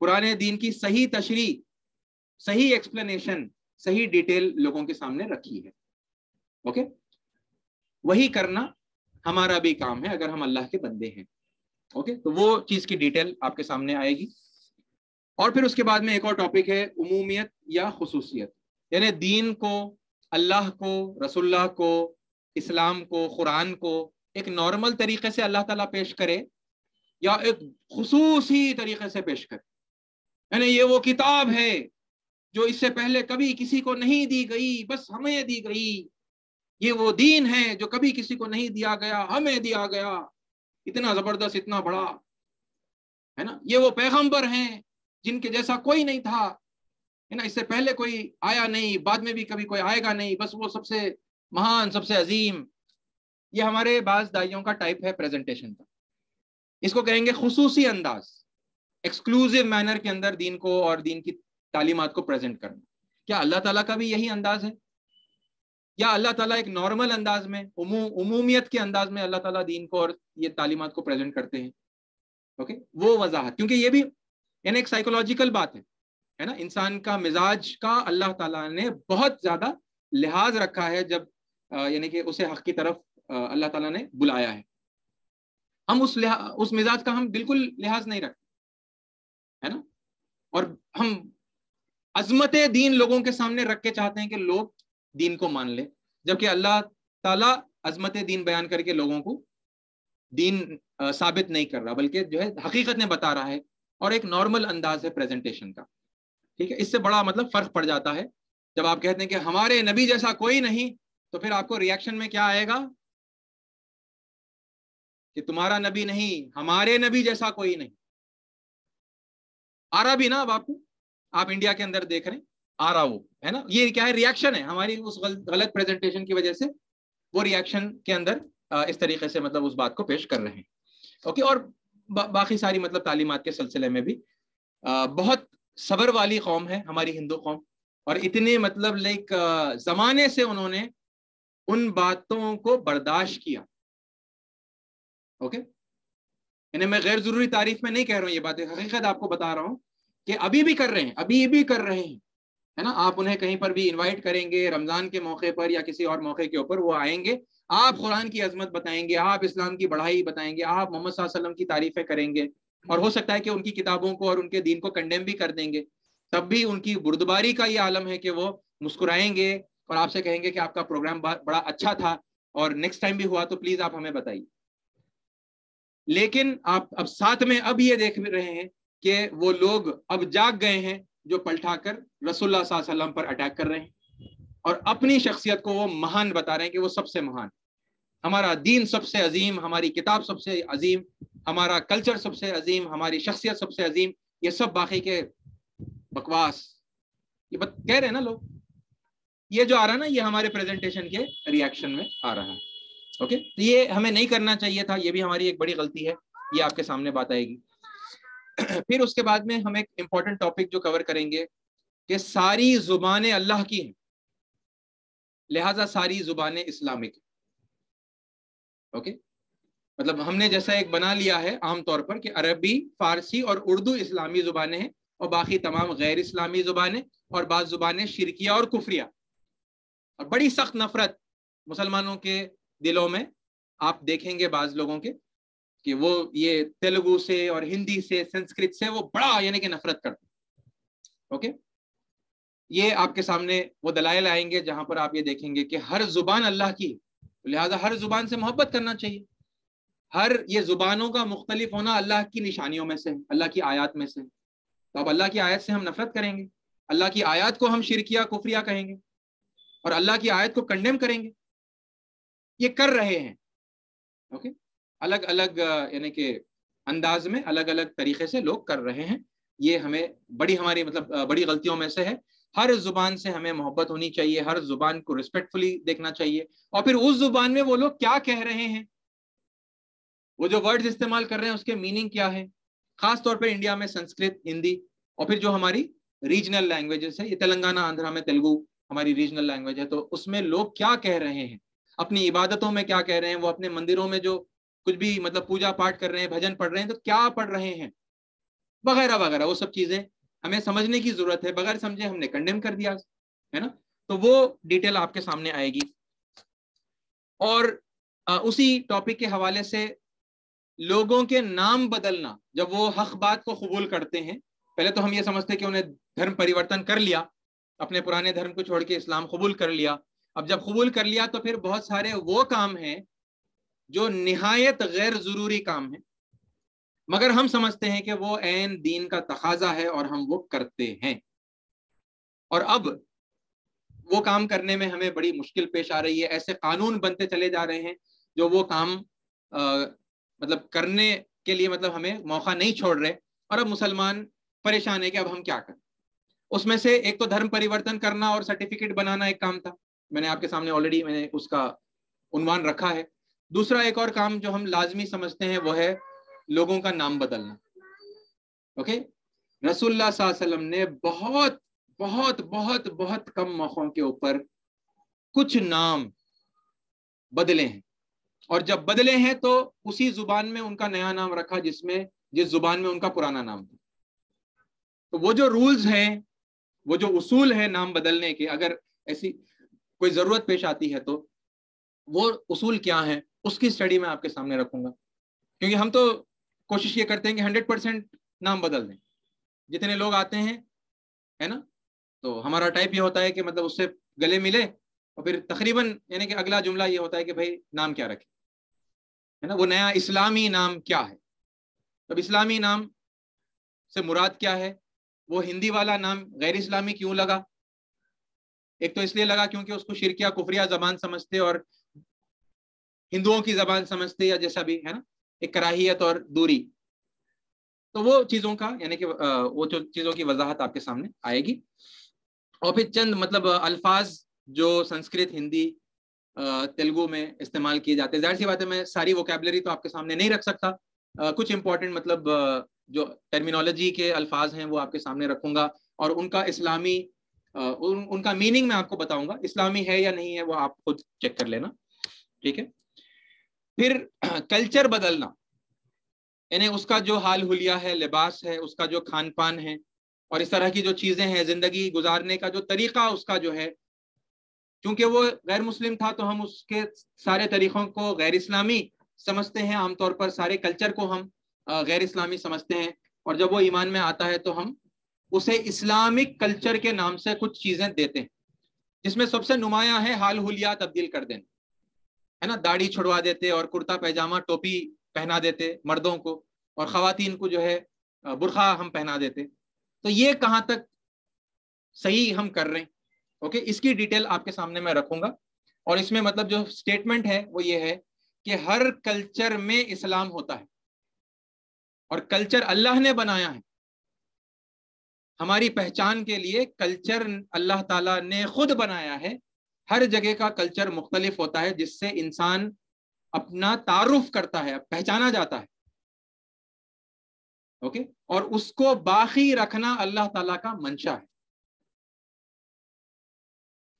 پرانے دین کی صحیح تشریح، صحیح ایکسپلینیشن، صحیح ڈیٹیل لوگوں کے سامنے رکھی ہے. اوکے، وہی کرنا ہمارا بھی کام ہے اگر ہم اللہ کے بندے ہیں. اوکے، تو وہ چیز کی ڈیٹیل آپ کے سامنے آئے گی. اور پھر اس کے بعد میں ایک اور ٹاپک ہے عمومیت یا خصوصیت. یعنی دین کو، اللہ کو، رسول اللہ کو، اسلام کو، قرآن کو ایک نارمل طریقے سے اللہ تعالیٰ پیش کرے یا ایک خصوصی طریقے سے پیش کرے. یعنی یہ وہ کتاب ہے جو اس سے پہلے کبھی کسی کو نہیں دی گئی، بس ہمیں دی گئی. یہ وہ دین ہے جو کبھی کسی کو نہیں دیا گیا، ہمیں دیا گیا. اتنا زبردست، اتنا بڑا ہے نا. یہ وہ پیغمبر ہیں جن کے جیسا کوئی نہیں تھا، ہے نا، اس سے پہلے کوئی آیا نہیں، بعد میں بھی کبھی کوئی آئے گا نہیں، بس وہ سب سے مہان، سب سے عظیم. یہ ہمارے بعض دائیوں کا ٹائپ ہے پریزنٹیشن کا. اس کو کہیں گے خصوصی انداز، ایکسکلوزیو مینر کے اندر دین کو اور دین کی تعلیمات کو پریزنٹ کرنا. کیا اللہ تعالیٰ کا بھی یہی انداز ہے؟ یا اللہ تعالیٰ ایک نارمل انداز میں، عمومیت کے انداز میں اللہ تعالیٰ دین کو اور یہ تعلیمات کو پریزنٹ کرتے ہیں؟ اوکے، وہ وضاحت، کیونکہ یہ بھی یعنی ایک سائیکولوجیکل بات ہے نا. انسان کا مزاج کا اللہ تعالیٰ نے بہت زیادہ لحاظ رکھا ہے، جب یعنی کہ اسے حق کی طرف اللہ تعالیٰ نے بلایا ہے. ہم اس مزاج کا ہم بالکل لحاظ نہیں رکھتے، ہے نا. اور ہم عظمت دین لوگوں کے سامنے رکھ کے چاہتے ہیں کہ لوگ دین کو مان لیں، جبکہ اللہ تعالیٰ عظمت دین بیان کر کے لوگوں کو دین ثابت نہیں کر رہا، بلکہ جو ہے حقیقت نے بتا رہا ہے، اور ایک نارمل انداز ہے پریزنٹیشن کا. ٹھیک ہے، اس سے بڑا مطلب فرق پڑ جاتا ہے جب آپ کہتے ہیں کہ ہمارے نبی جیسا کوئی نہیں، تو پھر آپ کو ریاکشن میں کیا آئے گا کہ تمہارا نبی نہیں، ہمارے نبی جیسا کوئی نہیں. آ رہا بھی نا اب آپ کو، آپ انڈیا کے اندر دیکھ رہے ہیں، آ رہا وہ ہے نا. یہ کیا ہے؟ ریاکشن ہے ہماری اس غلط پریزنٹیشن کی وجہ سے. وہ ریاکشن کے اندر اس طریقے سے مطلب اس بات کو پیش کر رہے ہیں. اوکے، اور باقی ساری مطلب تعلیمات کے سلسلے میں بھی بہت صبر والی قوم ہے ہماری ہندو قوم، اور اتنے مطلب لائک زمانے سے انہوں نے ان باتوں کو برداشت کیا. اوکے، یعنی میں غیر ضروری تعریف میں نہیں کہہ رہا ہوں، یہ باتیں حقیقت آپ کو بتا رہا ہوں کہ ابھی بھی کر رہے ہیں، ابھی بھی کر رہے ہیں، ہے نا. آپ انہیں کہیں پر بھی انوائٹ کریں گے رمضان کے موقع پر یا کسی اور موقع کے اوپر، وہ آئیں گے، آپ قرآن کی عظمت بتائیں گے، آپ اسلام کی بڑھائی بتائیں گے، آپ محمد صلی اللہ علیہ وسلم کی تعریفیں کریں گے، اور ہو سکتا ہے کہ ان کی کتابوں کو اور ان کے دین کو کنڈیم بھی کر دیں گے. تب بھی ان کی بردباری کا یہ عالم ہے کہ وہ مسکرائیں گے اور آپ سے کہیں گے کہ آپ کا پروگرام بڑا اچھا تھا اور نیکسٹ ٹائم بھی ہوا تو پلیز آپ ہمیں بتائیے. لیکن آپ اب ساتھ میں اب یہ دیکھ رہے ہیں کہ وہ لوگ اب جاگ گئے ہیں جو پلٹا کر رسول اللہ صلی اللہ علیہ وسلم پر اٹیک کر رہے ہیں اور اپنی شخصیت کو وہ مہان بتا رہے ہیں کہ وہ سب سے مہان. ہمارا دین سب سے عظیم، ہماری کتاب سب سے عظیم، ہمارا کلچر سب سے عظیم، ہماری شخصیت سب سے عظیم، یہ سب باقی کے بکواس، یہ کہہ رہے ہیں نا لوگ. یہ جو آ رہا ہے نا، یہ ہمارے پریزنٹیشن کے ریاکشن میں آ رہا ہے. اوکے، تو یہ ہمیں نہیں کرنا چاہیے تھا، یہ بھی ہماری ایک بڑی غلطی ہے، یہ آپ کے سامنے بات آئے گی. پھر اس کے بعد میں ہم ایک امپورٹنٹ ٹاپک جو کور کریں گے کہ ساری زبانیں اللہ کی ہیں، لہذا ساری زبانیں اسلامک. اوکے، مطلب ہم نے جیسا ایک بنا لیا ہے عام طور پر کہ عربی، فارسی اور اردو اسلامی زبانیں ہیں، اور باقی تمام غیر اسلامی زبانیں، اور بعض زبانیں شرکیہ اور کفریہ. اور بڑی سخت نفرت مسلمانوں کے دلوں میں آپ دیکھیں گے بعض لوگوں کے کہ وہ یہ تیلگو سے اور ہندی سے، سنسکرت سے وہ بڑا یعنی کہ نفرت کرتے ہیں. اوکے، یہ آپ کے سامنے وہ دلائل آئیں گے جہاں پر آپ یہ دیکھیں گے کہ ہر زبان اللہ کی ہے، لہٰذا ہر زبان سے محبت کرنا چاہیے. ہر یہ زبانوں کا مختلف ہونا اللہ کی نشانیوں میں سے، اللہ کی آیات میں سے. تو اب اللہ کی آیت سے ہم نفرت کریں گے، اللہ کی آیات کو ہم شرکیہ کفریہ کہیں گے، اور اللہ کی آیت کو کنڈیم کریں گے. یہ کر رہے ہیں. اوکے، الگ الگ یعنی کہ انداز میں، الگ الگ طریقے سے لوگ کر رہے ہیں. یہ ہمیں ہماری بڑی غلطیوں میں سے ہے. ہر زبان سے ہمیں محبت ہونی چاہیے، ہر زبان کو ریسپیکٹفلی دیکھنا چاہیے، اور پھر اس زبان میں وہ لوگ کیا کہہ رہے ہیں، وہ جو ورڈز استعمال کر رہے ہیں اس کے میننگ کیا ہے. خاص طور پہ انڈیا میں سنسکرت، ہندی، اور پھر جو ہماری ریجنل لینگویجز ہے، یہ تلنگانہ، آندھرا میں تیلگو ہماری ریجنل لینگویج ہے، تو اس میں لوگ کیا کہہ رہے ہیں، اپنی عبادتوں میں کیا کہہ رہے ہیں، وہ اپنے مندروں میں جو کچھ بھی مطلب پوجا پاٹ کر رہے ہیں، بھجن پڑھ رہے ہیں، تو کیا پڑھ رہے ہیں وغیرہ وغیرہ. وہ سب چیزیں ہمیں سمجھنے کی ضرورت ہے. بغیر سمجھے ہم نے کنڈیم کر دیا ہے نا. تو وہ ڈیٹیل آپ کے سامنے آئے گی. اور اسی ٹاپک کے حوالے سے لوگوں کے نام بدلنا، جب وہ حق بات کو قبول کرتے ہیں، پہلے تو ہم یہ سمجھتے کہ انہیں دھرم پریورتن کر لیا، اپنے پرانے دھرم کو چھوڑ کے اسلام قبول کر لیا. اب جب قبول کر لیا تو پھر بہت سارے وہ کام ہیں جو نہایت غیر ضروری کام ہیں، مگر ہم سمجھتے ہیں کہ وہ عین دین کا تقاضا ہے اور ہم وہ کرتے ہیں. اور اب وہ کام کرنے میں ہمیں بڑی مشکل پیش آ رہی ہے. ایسے قانون بنتے چلے جا رہے ہیں جو وہ کام مطلب کرنے کے لیے مطلب ہمیں موقع نہیں چھوڑ رہے. اور اب مسلمان پریشان ہے کہ اب ہم کیا کریں. اس میں سے ایک تو دھرم پریورتن کرنا اور سرٹیفکیٹ بنانا ایک کام تھا، میں نے آپ کے سامنے آلریڈی میں نے اس کا عنوان رکھا ہے. دوسرا ایک اور کام جو ہم لازمی سمجھتے ہیں وہ ہے لوگوں کا نام بدلنا. اوکے، رسول اللہ صلی اللہ علیہ وسلم نے بہت بہت بہت بہت کم موقعوں کے اوپر کچھ نام بدلے ہیں، اور جب بدلے ہیں تو اسی زبان میں ان کا نیا نام رکھا جس زبان میں ان کا پرانا نام تھا. تو وہ جو رولز ہیں، وہ جو اصول ہیں نام بدلنے کے، اگر ایسی کوئی ضرورت پیش آتی ہے تو وہ اصول کیا ہیں، اس کی اسٹڈی میں آپ کے سامنے رکھوں گا. کیونکہ ہم تو کوشش یہ کرتے ہیں کہ 100% نام بدل دیں. جتنے لوگ آتے ہیں ہے نا، تو ہمارا ٹائپ یہ ہوتا ہے کہ مطلب اس سے گلے ملے، اور پھر تقریباً یعنی کہ اگلا جملہ یہ ہوتا ہے کہ بھائی نام کیا رکھے، ہے نا، وہ نیا اسلامی نام کیا ہے. اب اسلامی نام سے مراد کیا ہے؟ وہ ہندی والا نام غیر اسلامی کیوں لگا؟ ایک تو اس لیے لگا کیونکہ اس کو شرکیہ کفریہ زبان سمجھتے اور ہندوؤں کی زبان سمجھتے، یا جیسا بھی ہے نا، ایک کراہیت اور دوری. تو وہ چیزوں کا یعنی کہ وہ چیزوں کی وضاحت آپ کے سامنے آئے گی. اور پھر چند مطلب الفاظ جو سنسکرت، ہندی، تیلگو میں استعمال کیے جاتے ہیں. ظاہر سی بات ہے میں ساری ووکیبلری تو آپ کے سامنے نہیں رکھ سکتا. کچھ امپورٹنٹ مطلب جو ٹرمینالوجی کے الفاظ ہیں وہ آپ کے سامنے رکھوں گا، اور ان کا اسلامی ان کا میننگ میں آپ کو بتاؤں گا. اسلامی ہے یا نہیں ہے وہ آپ خود چیک کر لینا، ٹھیک ہے. پھر کلچر بدلنا، یعنی اس کا جو حال حلیہ ہے، لباس ہے، اس کا جو کھان پان ہے، اور اس طرح کی جو چیزیں ہیں، زندگی گزارنے کا جو طریقہ اس کا جو ہے، کیونکہ وہ غیر مسلم تھا تو ہم اس کے سارے طریقوں کو غیر اسلامی سمجھتے ہیں. عام طور پر سارے کلچر کو ہم غیر اسلامی سمجھتے ہیں، اور جب وہ ایمان میں آتا ہے تو ہم اسے اسلامک کلچر کے نام سے کچھ چیزیں دیتے ہیں، جس میں سب سے نمایاں ہے حال حلیہ تبدیل کر دینا، ہے نا. داڑھی چھڑوا دیتے اور کرتا پیجامہ ٹوپی پہنا دیتے مردوں کو، اور خواتین کو جو ہے برقع ہم پہنا دیتے. تو یہ کہاں تک صحیح ہم کر رہے ہیں؟ اوکے، اس کی ڈیٹیل آپ کے سامنے میں رکھوں گا. اور اس میں مطلب جو سٹیٹمنٹ ہے وہ یہ ہے کہ ہر کلچر میں اسلام ہوتا ہے، اور کلچر اللہ نے بنایا ہے. ہماری پہچان کے لیے کلچر اللہ تعالیٰ نے خود بنایا ہے. ہر جگہ کا کلچر مختلف ہوتا ہے، جس سے انسان اپنا تعارف کرتا ہے، پہچانا جاتا ہے. اوکے، اور اس کو باقی رکھنا اللہ تعالیٰ کا منشا ہے.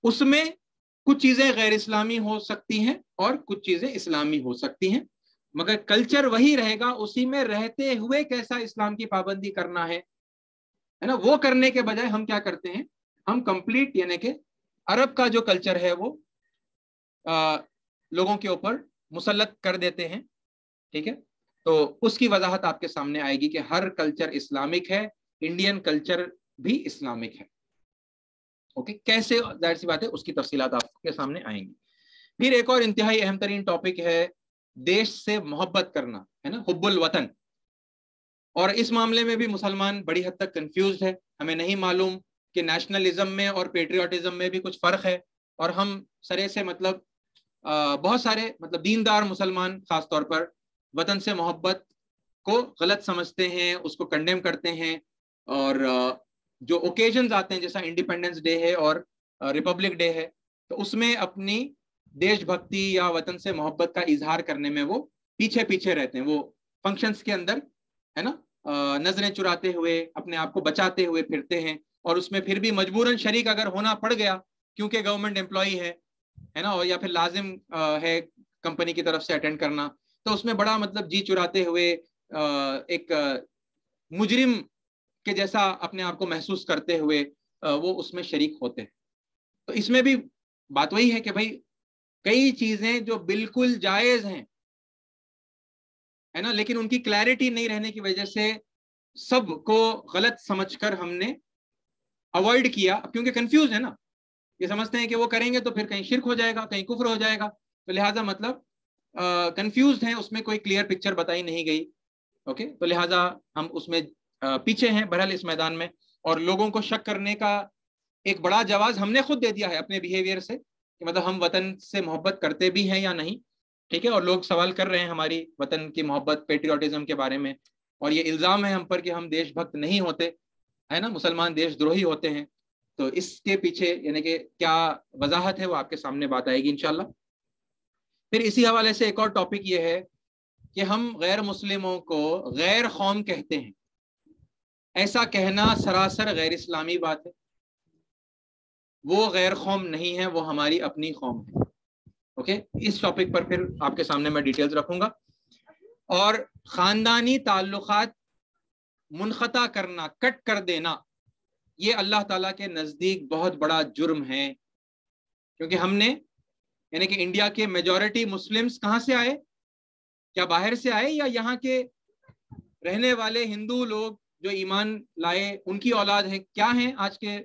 اس میں کچھ چیزیں غیر اسلامی ہو سکتی ہیں اور کچھ چیزیں اسلامی ہو سکتی ہیں، مگر کلچر وہی رہے گا. اسی میں رہتے ہوئے کیسا اسلام کی پابندی کرنا ہے نا، وہ کرنے کے بجائے ہم کیا کرتے ہیں، ہم کمپلیٹ یعنی کہ عرب کا جو کلچر ہے وہ لوگوں کے اوپر مسلط کر دیتے ہیں. ٹھیک ہے، تو اس کی وضاحت آپ کے سامنے آئے گی کہ ہر کلچر اسلامک ہے، انڈین کلچر بھی اسلامک ہے. اوکے، کیسے، ظاہر سی بات ہے اس کی تفصیلات آپ کے سامنے آئیں گی. پھر ایک اور انتہائی اہم ترین ٹاپک ہے دیش سے محبت کرنا، ہے نا، حب الوطن. اور اس معاملے میں بھی مسلمان بڑی حد تک کنفیوزڈ ہے. ہمیں نہیں معلوم کہ نیشنلزم میں اور پیٹریوٹزم میں بھی کچھ فرق ہے، اور ہم سرے سے بہت سارے دیندار مسلمان خاص طور پر وطن سے محبت کو غلط سمجھتے ہیں، اس کو کنڈیم کرتے ہیں. اور جو اوکیزنز آتے ہیں جیسا انڈیپینڈنس ڈے ہے اور ریپبلک ڈے ہے، تو اس میں اپنی دیش بھکتی یا وطن سے محبت کا اظہار کرنے میں وہ پیچھے پیچھے رہتے ہیں. وہ فنکشنز کے اندر، ہے نا، نظریں چراتے ہوئے اپنے آپ کو بچاتے ہوئے پھرتے ہیں، اور اس میں پھر بھی مجبوراً شریک اگر ہونا پڑ گیا کیونکہ گورنمنٹ امپلائی ہے نا، اور یا پھر لازم ہے کمپنی کی طرف سے اٹینڈ کرنا، تو اس میں بڑا جی چراتے ہوئے ایک مجرم کے جیسا اپنے آپ کو محسوس کرتے ہوئے وہ اس میں شریک ہوتے ہیں. تو اس میں بھی بات وہی ہے کہ بھائی کئی چیزیں جو بالکل جائز ہیں، ہے نا، لیکن ان کی کلیئرٹی نہیں رہنے کی وجہ سے سب کو غلط سمجھ کر ہم نے اوائڈ کیا، کیونکہ کنفیوز ہے نا. یہ سمجھتے ہیں کہ وہ کریں گے تو پھر کہیں شرک ہو جائے گا، کہیں کفر ہو جائے گا، تو لہٰذا کنفیوزڈ ہیں، اس میں کوئی کلیئر پکچر بتائی نہیں گئی. اوکے، تو لہٰذا ہم اس میں پیچھے ہیں بہرحال اس میدان میں. اور لوگوں کو شک کرنے کا ایک بڑا جواز ہم نے خود دے دیا ہے اپنے بیہیویئر سے، کہ ہم وطن سے محبت کرتے بھی ہیں یا نہیں. ٹھیک ہے، اور لوگ سوال کر رہے ہیں ہماری وطن کی محبت، پیٹریوٹزم کے بارے میں، اور یہ الزام ہے ہم پر کہ ہم دیش بھکت نہیں ہوتے، ہے نا، مسلمان دیش دروہی ہوتے ہیں. تو اس کے پیچھے یعنی کہ کیا وضاحت ہے وہ آپ کے سامنے بات آئے گی انشاءاللہ. پھر اسی حوالے سے ایک اور ٹاپک یہ ہے کہ ہم غیر مسلموں کو غیر قوم کہتے ہیں. ایسا کہنا سراسر غیر اسلامی بات ہے. وہ غیر قوم نہیں ہے، وہ ہماری اپنی قوم ہے. اوکے، اس ٹاپک پر پھر آپ کے سامنے میں ڈیٹیلز رکھوں گا. اور خاندانی تعلقات منقطع کرنا، کٹ کر دینا، یہ اللہ تعالیٰ کے نزدیک بہت بڑا جرم ہے. کیونکہ ہم نے یعنی کہ انڈیا کے میجورٹی مسلمز کہاں سے آئے؟ کیا باہر سے آئے، یا یہاں کے رہنے والے ہندو لوگ جو ایمان لائے ان کی اولاد ہیں؟ کیا ہیں آج کے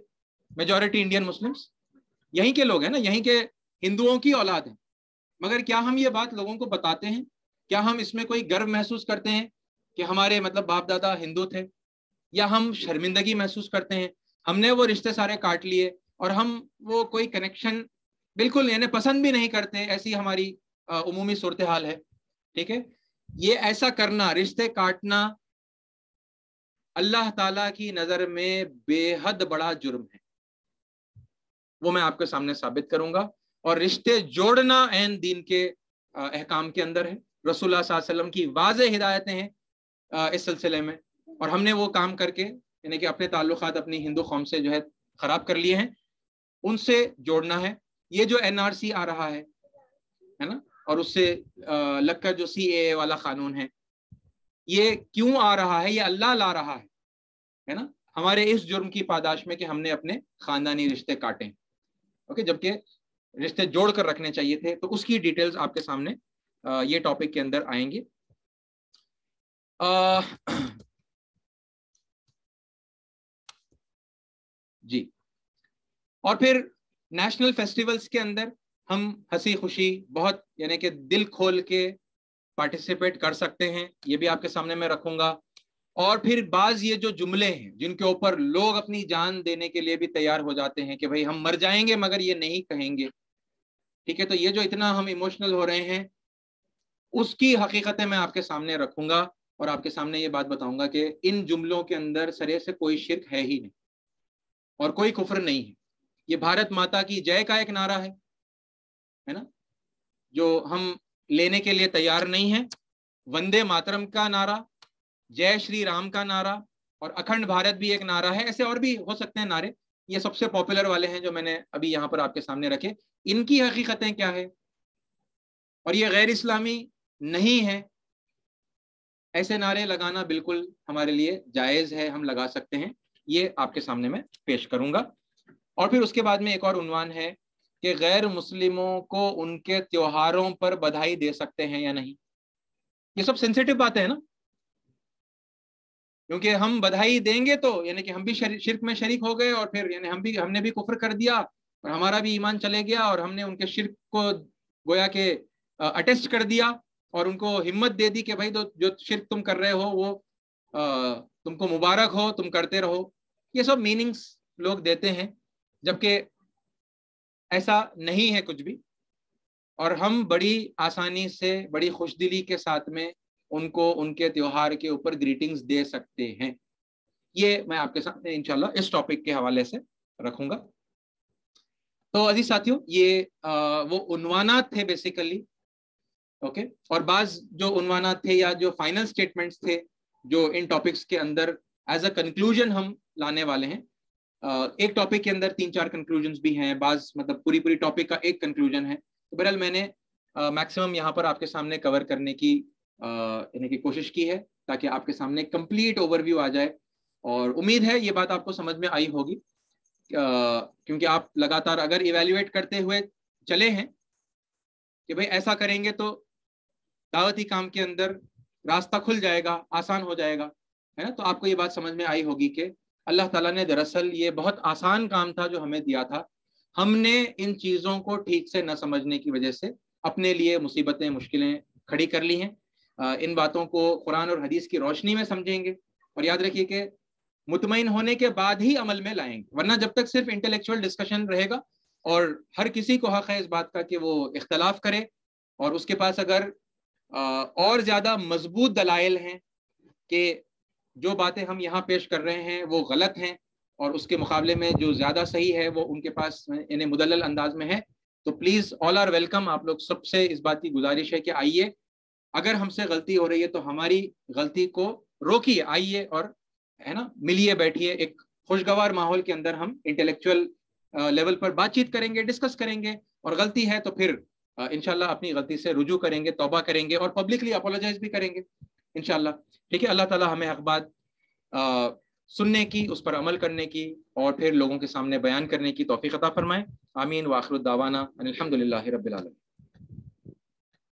میجورٹی انڈین مسلمز؟ یہیں کے لوگ ہیں نا، یہیں کے ہندوؤں کی اولاد ہیں. مگر کیا ہم یہ بات لوگوں کو بتاتے ہیں؟ کیا ہم اس میں کوئی گرو محسوس کرتے ہیں کہ ہمارے باپ دادا ہندو تھے؟ یا ہم شرمندگی محسوس کرتے ہیں ہم نے وہ رشتے سارے کاٹ لیے، اور ہم وہ کوئی کنیکشن بالکل یعنی پسند بھی نہیں کرتے؟ ایسی ہماری عمومی صورتحال ہے. ٹھیک ہے، یہ ایسا کرنا، رشتے کاٹنا، اللہ تعالیٰ کی نظر میں بے حد بڑا جرم ہے. وہ میں آپ کے سامنے ثابت کروں گا. اور رشتے جوڑنا عین دین کے احکام کے اندر ہے. رسول اللہ صلی اللہ علیہ وسلم کی واضح ہدایتیں ہیں اس سلسلے میں، اور ہم نے وہ کام کر کے یعنی کہ اپنے تعلقات اپنی ہندو قوم سے جو ہے خراب کر لیے ہیں. ان سے جوڑنا ہے. یہ جو NRC آ رہا ہے نا، اور اس سے لگ کر جو CAA والا قانون ہے، یہ کیوں آ رہا ہے؟ یہ اللہ لا رہا ہے نا، ہمارے اس جرم کی پاداش میں کہ ہم نے اپنے خاندانی رشتے کاٹے. اوکے، جبکہ رشتے جوڑ کر رکھنے چاہیے تھے. تو اس کی ڈیٹیلز آپ کے سامنے یہ ٹاپک کے اندر آئیں گے. جی، اور پھر نیشنل فیسٹیولز کے اندر ہم ہنسی خوشی بہت یعنی کہ دل کھول کے پارٹیسپیٹ کر سکتے ہیں. یہ بھی آپ کے سامنے میں رکھوں گا. اور پھر بعض یہ جو جملے ہیں جن کے اوپر لوگ اپنی جان دینے کے لیے بھی تیار ہو جاتے ہیں کہ بھائی ہم مر جائیں گے مگر یہ نہیں کہیں گے. ٹھیک ہے، تو یہ جو اتنا ہم ایموشنل ہو رہے ہیں، اس کی حقیقتیں میں آپ کے سامنے رکھوں گا اور آپ کے سامنے یہ بات بتاؤں گا کہ ان جملوں کے اندر سرے سے کوئی شرک ہے ہی نہیں اور کوئی کفر نہیں ہے. یہ بھارت ماتا کی جے کا ایک نعرہ ہے نا, جو ہم لینے کے لیے تیار نہیں ہیں. وندے ماترم کا نعرہ, جے شری رام کا نعرہ اور اکھنڈ بھارت بھی ایک نعرہ ہے. ایسے اور بھی ہو سکتے ہیں نعرے, یہ سب سے پاپولر والے ہیں جو میں نے ابھی یہاں پر آپ کے سامنے رکھے. ان کی حقیقتیں کیا ہے اور یہ غیر اسلامی نہیں ہے. ایسے نعرے لگانا بالکل ہمارے لیے جائز ہے, ہم لگا سکتے ہیں. یہ آپ کے سامنے میں پیش کروں گا. اور پھر اس کے بعد میں ایک اور عنوان ہے کہ غیر مسلموں کو ان کے تیوہاروں پر بدھائی دے سکتے ہیں یا نہیں. یہ سب سینسیٹیو باتیں ہیں نا, کیونکہ ہم بدھائی دیں گے تو یعنی کہ ہم بھی شرک میں شریک ہو گئے اور پھر یعنی ہم نے بھی کفر کر دیا اور ہمارا بھی ایمان چلے گیا اور ہم نے ان کے شرک کو گویا کہ اٹیسٹ کر دیا اور ان کو ہمت دے دی کہ بھائی جو شرک تم کر رہے ہو وہ تم کو مبارک ہو, تم کرتے رہو. یہ سب میننگز لوگ دیتے ہیں جبکہ ایسا نہیں ہے کچھ بھی, اور ہم بڑی آسانی سے بڑی خوش دلی کے ساتھ میں ان کو ان کے تیوہار کے اوپر گریٹنگز دے سکتے ہیں. یہ میں آپ کے سامنے انشاءاللہ اس ٹاپک کے حوالے سے رکھوں گا. تو عزیز ساتھیوں, یہ وہ عنوانات تھے بیسیکلی, اوکے. اور بعض جو عنوانات تھے یا جو فائنل سٹیٹمنٹس تھے جو ان ٹاپکس کے اندر ایز اے کنکلوژن ہم لانے والے ہیں. ایک ٹاپک کے اندر 3-4 کنکلوژنز بھی ہیں, بعض مطلب پوری ٹاپک کا ایک کنکلوژن ہے. تو بہرحال میں نے میکسیمم یہاں پر آپ کے سامنے کور کرنے کی یعنی کہ کوشش کی ہے تاکہ آپ کے سامنے کمپلیٹ اوور ویو آ جائے. اور امید ہے یہ بات آپ کو سمجھ میں آئی ہوگی, کیونکہ آپ لگاتار اگر ایویلیویٹ کرتے ہوئے چلے ہیں کہ بھئی ایسا کریں گے تو دعوتی کام کے اندر راستہ کھل جائے گا, آسان ہو جائے گا, ہے نا. تو آپ کو یہ بات سمجھ میں آئی ہوگی کہ اللہ تعالیٰ نے دراصل یہ بہت آسان کام تھا جو ہمیں دیا تھا. ہم نے ان چیزوں کو ٹھیک سے نہ سمجھنے کی وجہ سے اپنے لیے مصیبتیں, مشکلیں کھڑی کر لی ہیں. ان باتوں کو قرآن اور حدیث کی روشنی میں سمجھیں گے اور یاد رکھیے کہ مطمئن ہونے کے بعد ہی عمل میں لائیں گے, ورنہ جب تک صرف انٹلیکچوئل ڈسکشن رہے گا اور ہر کسی کو حق ہے اس بات کا کہ وہ اختلاف کرے اور اس کے پاس اگر اور زیادہ مضبوط دلائل ہیں کہ جو باتیں ہم یہاں پیش کر رہے ہیں وہ غلط ہیں اور اس کے مقابلے میں جو زیادہ صحیح ہے وہ ان کے پاس یعنی مدلل انداز میں ہے, تو پلیز آل آر ویلکم. آپ لوگ سب سے اس بات کی گزارش ہے کہ آئیے, اگر ہم سے غلطی ہو رہی ہے تو ہماری غلطی کو روکیے, آئیے اور ہے نا ملیے بیٹھیے, ایک خوشگوار ماحول کے اندر ہم انٹلیکچوئل لیول پر بات چیت کریں گے, ڈسکس کریں گے, اور غلطی ہے تو پھر انشاءاللہ اپنی غلطی سے رجوع کریں گے, توبہ کریں گے اور پبلکلی اپولوجائز بھی کریں گے انشاءاللہ. ٹھیک ہے, اللہ تعالیٰ ہمیں حق بات سننے کی, اس پر عمل کرنے کی اور پھر لوگوں کے سامنے بیان کرنے کی توفیق عطا فرمائے. آمین. وآخر الدعوانا ان الحمد للہ رب العالمین.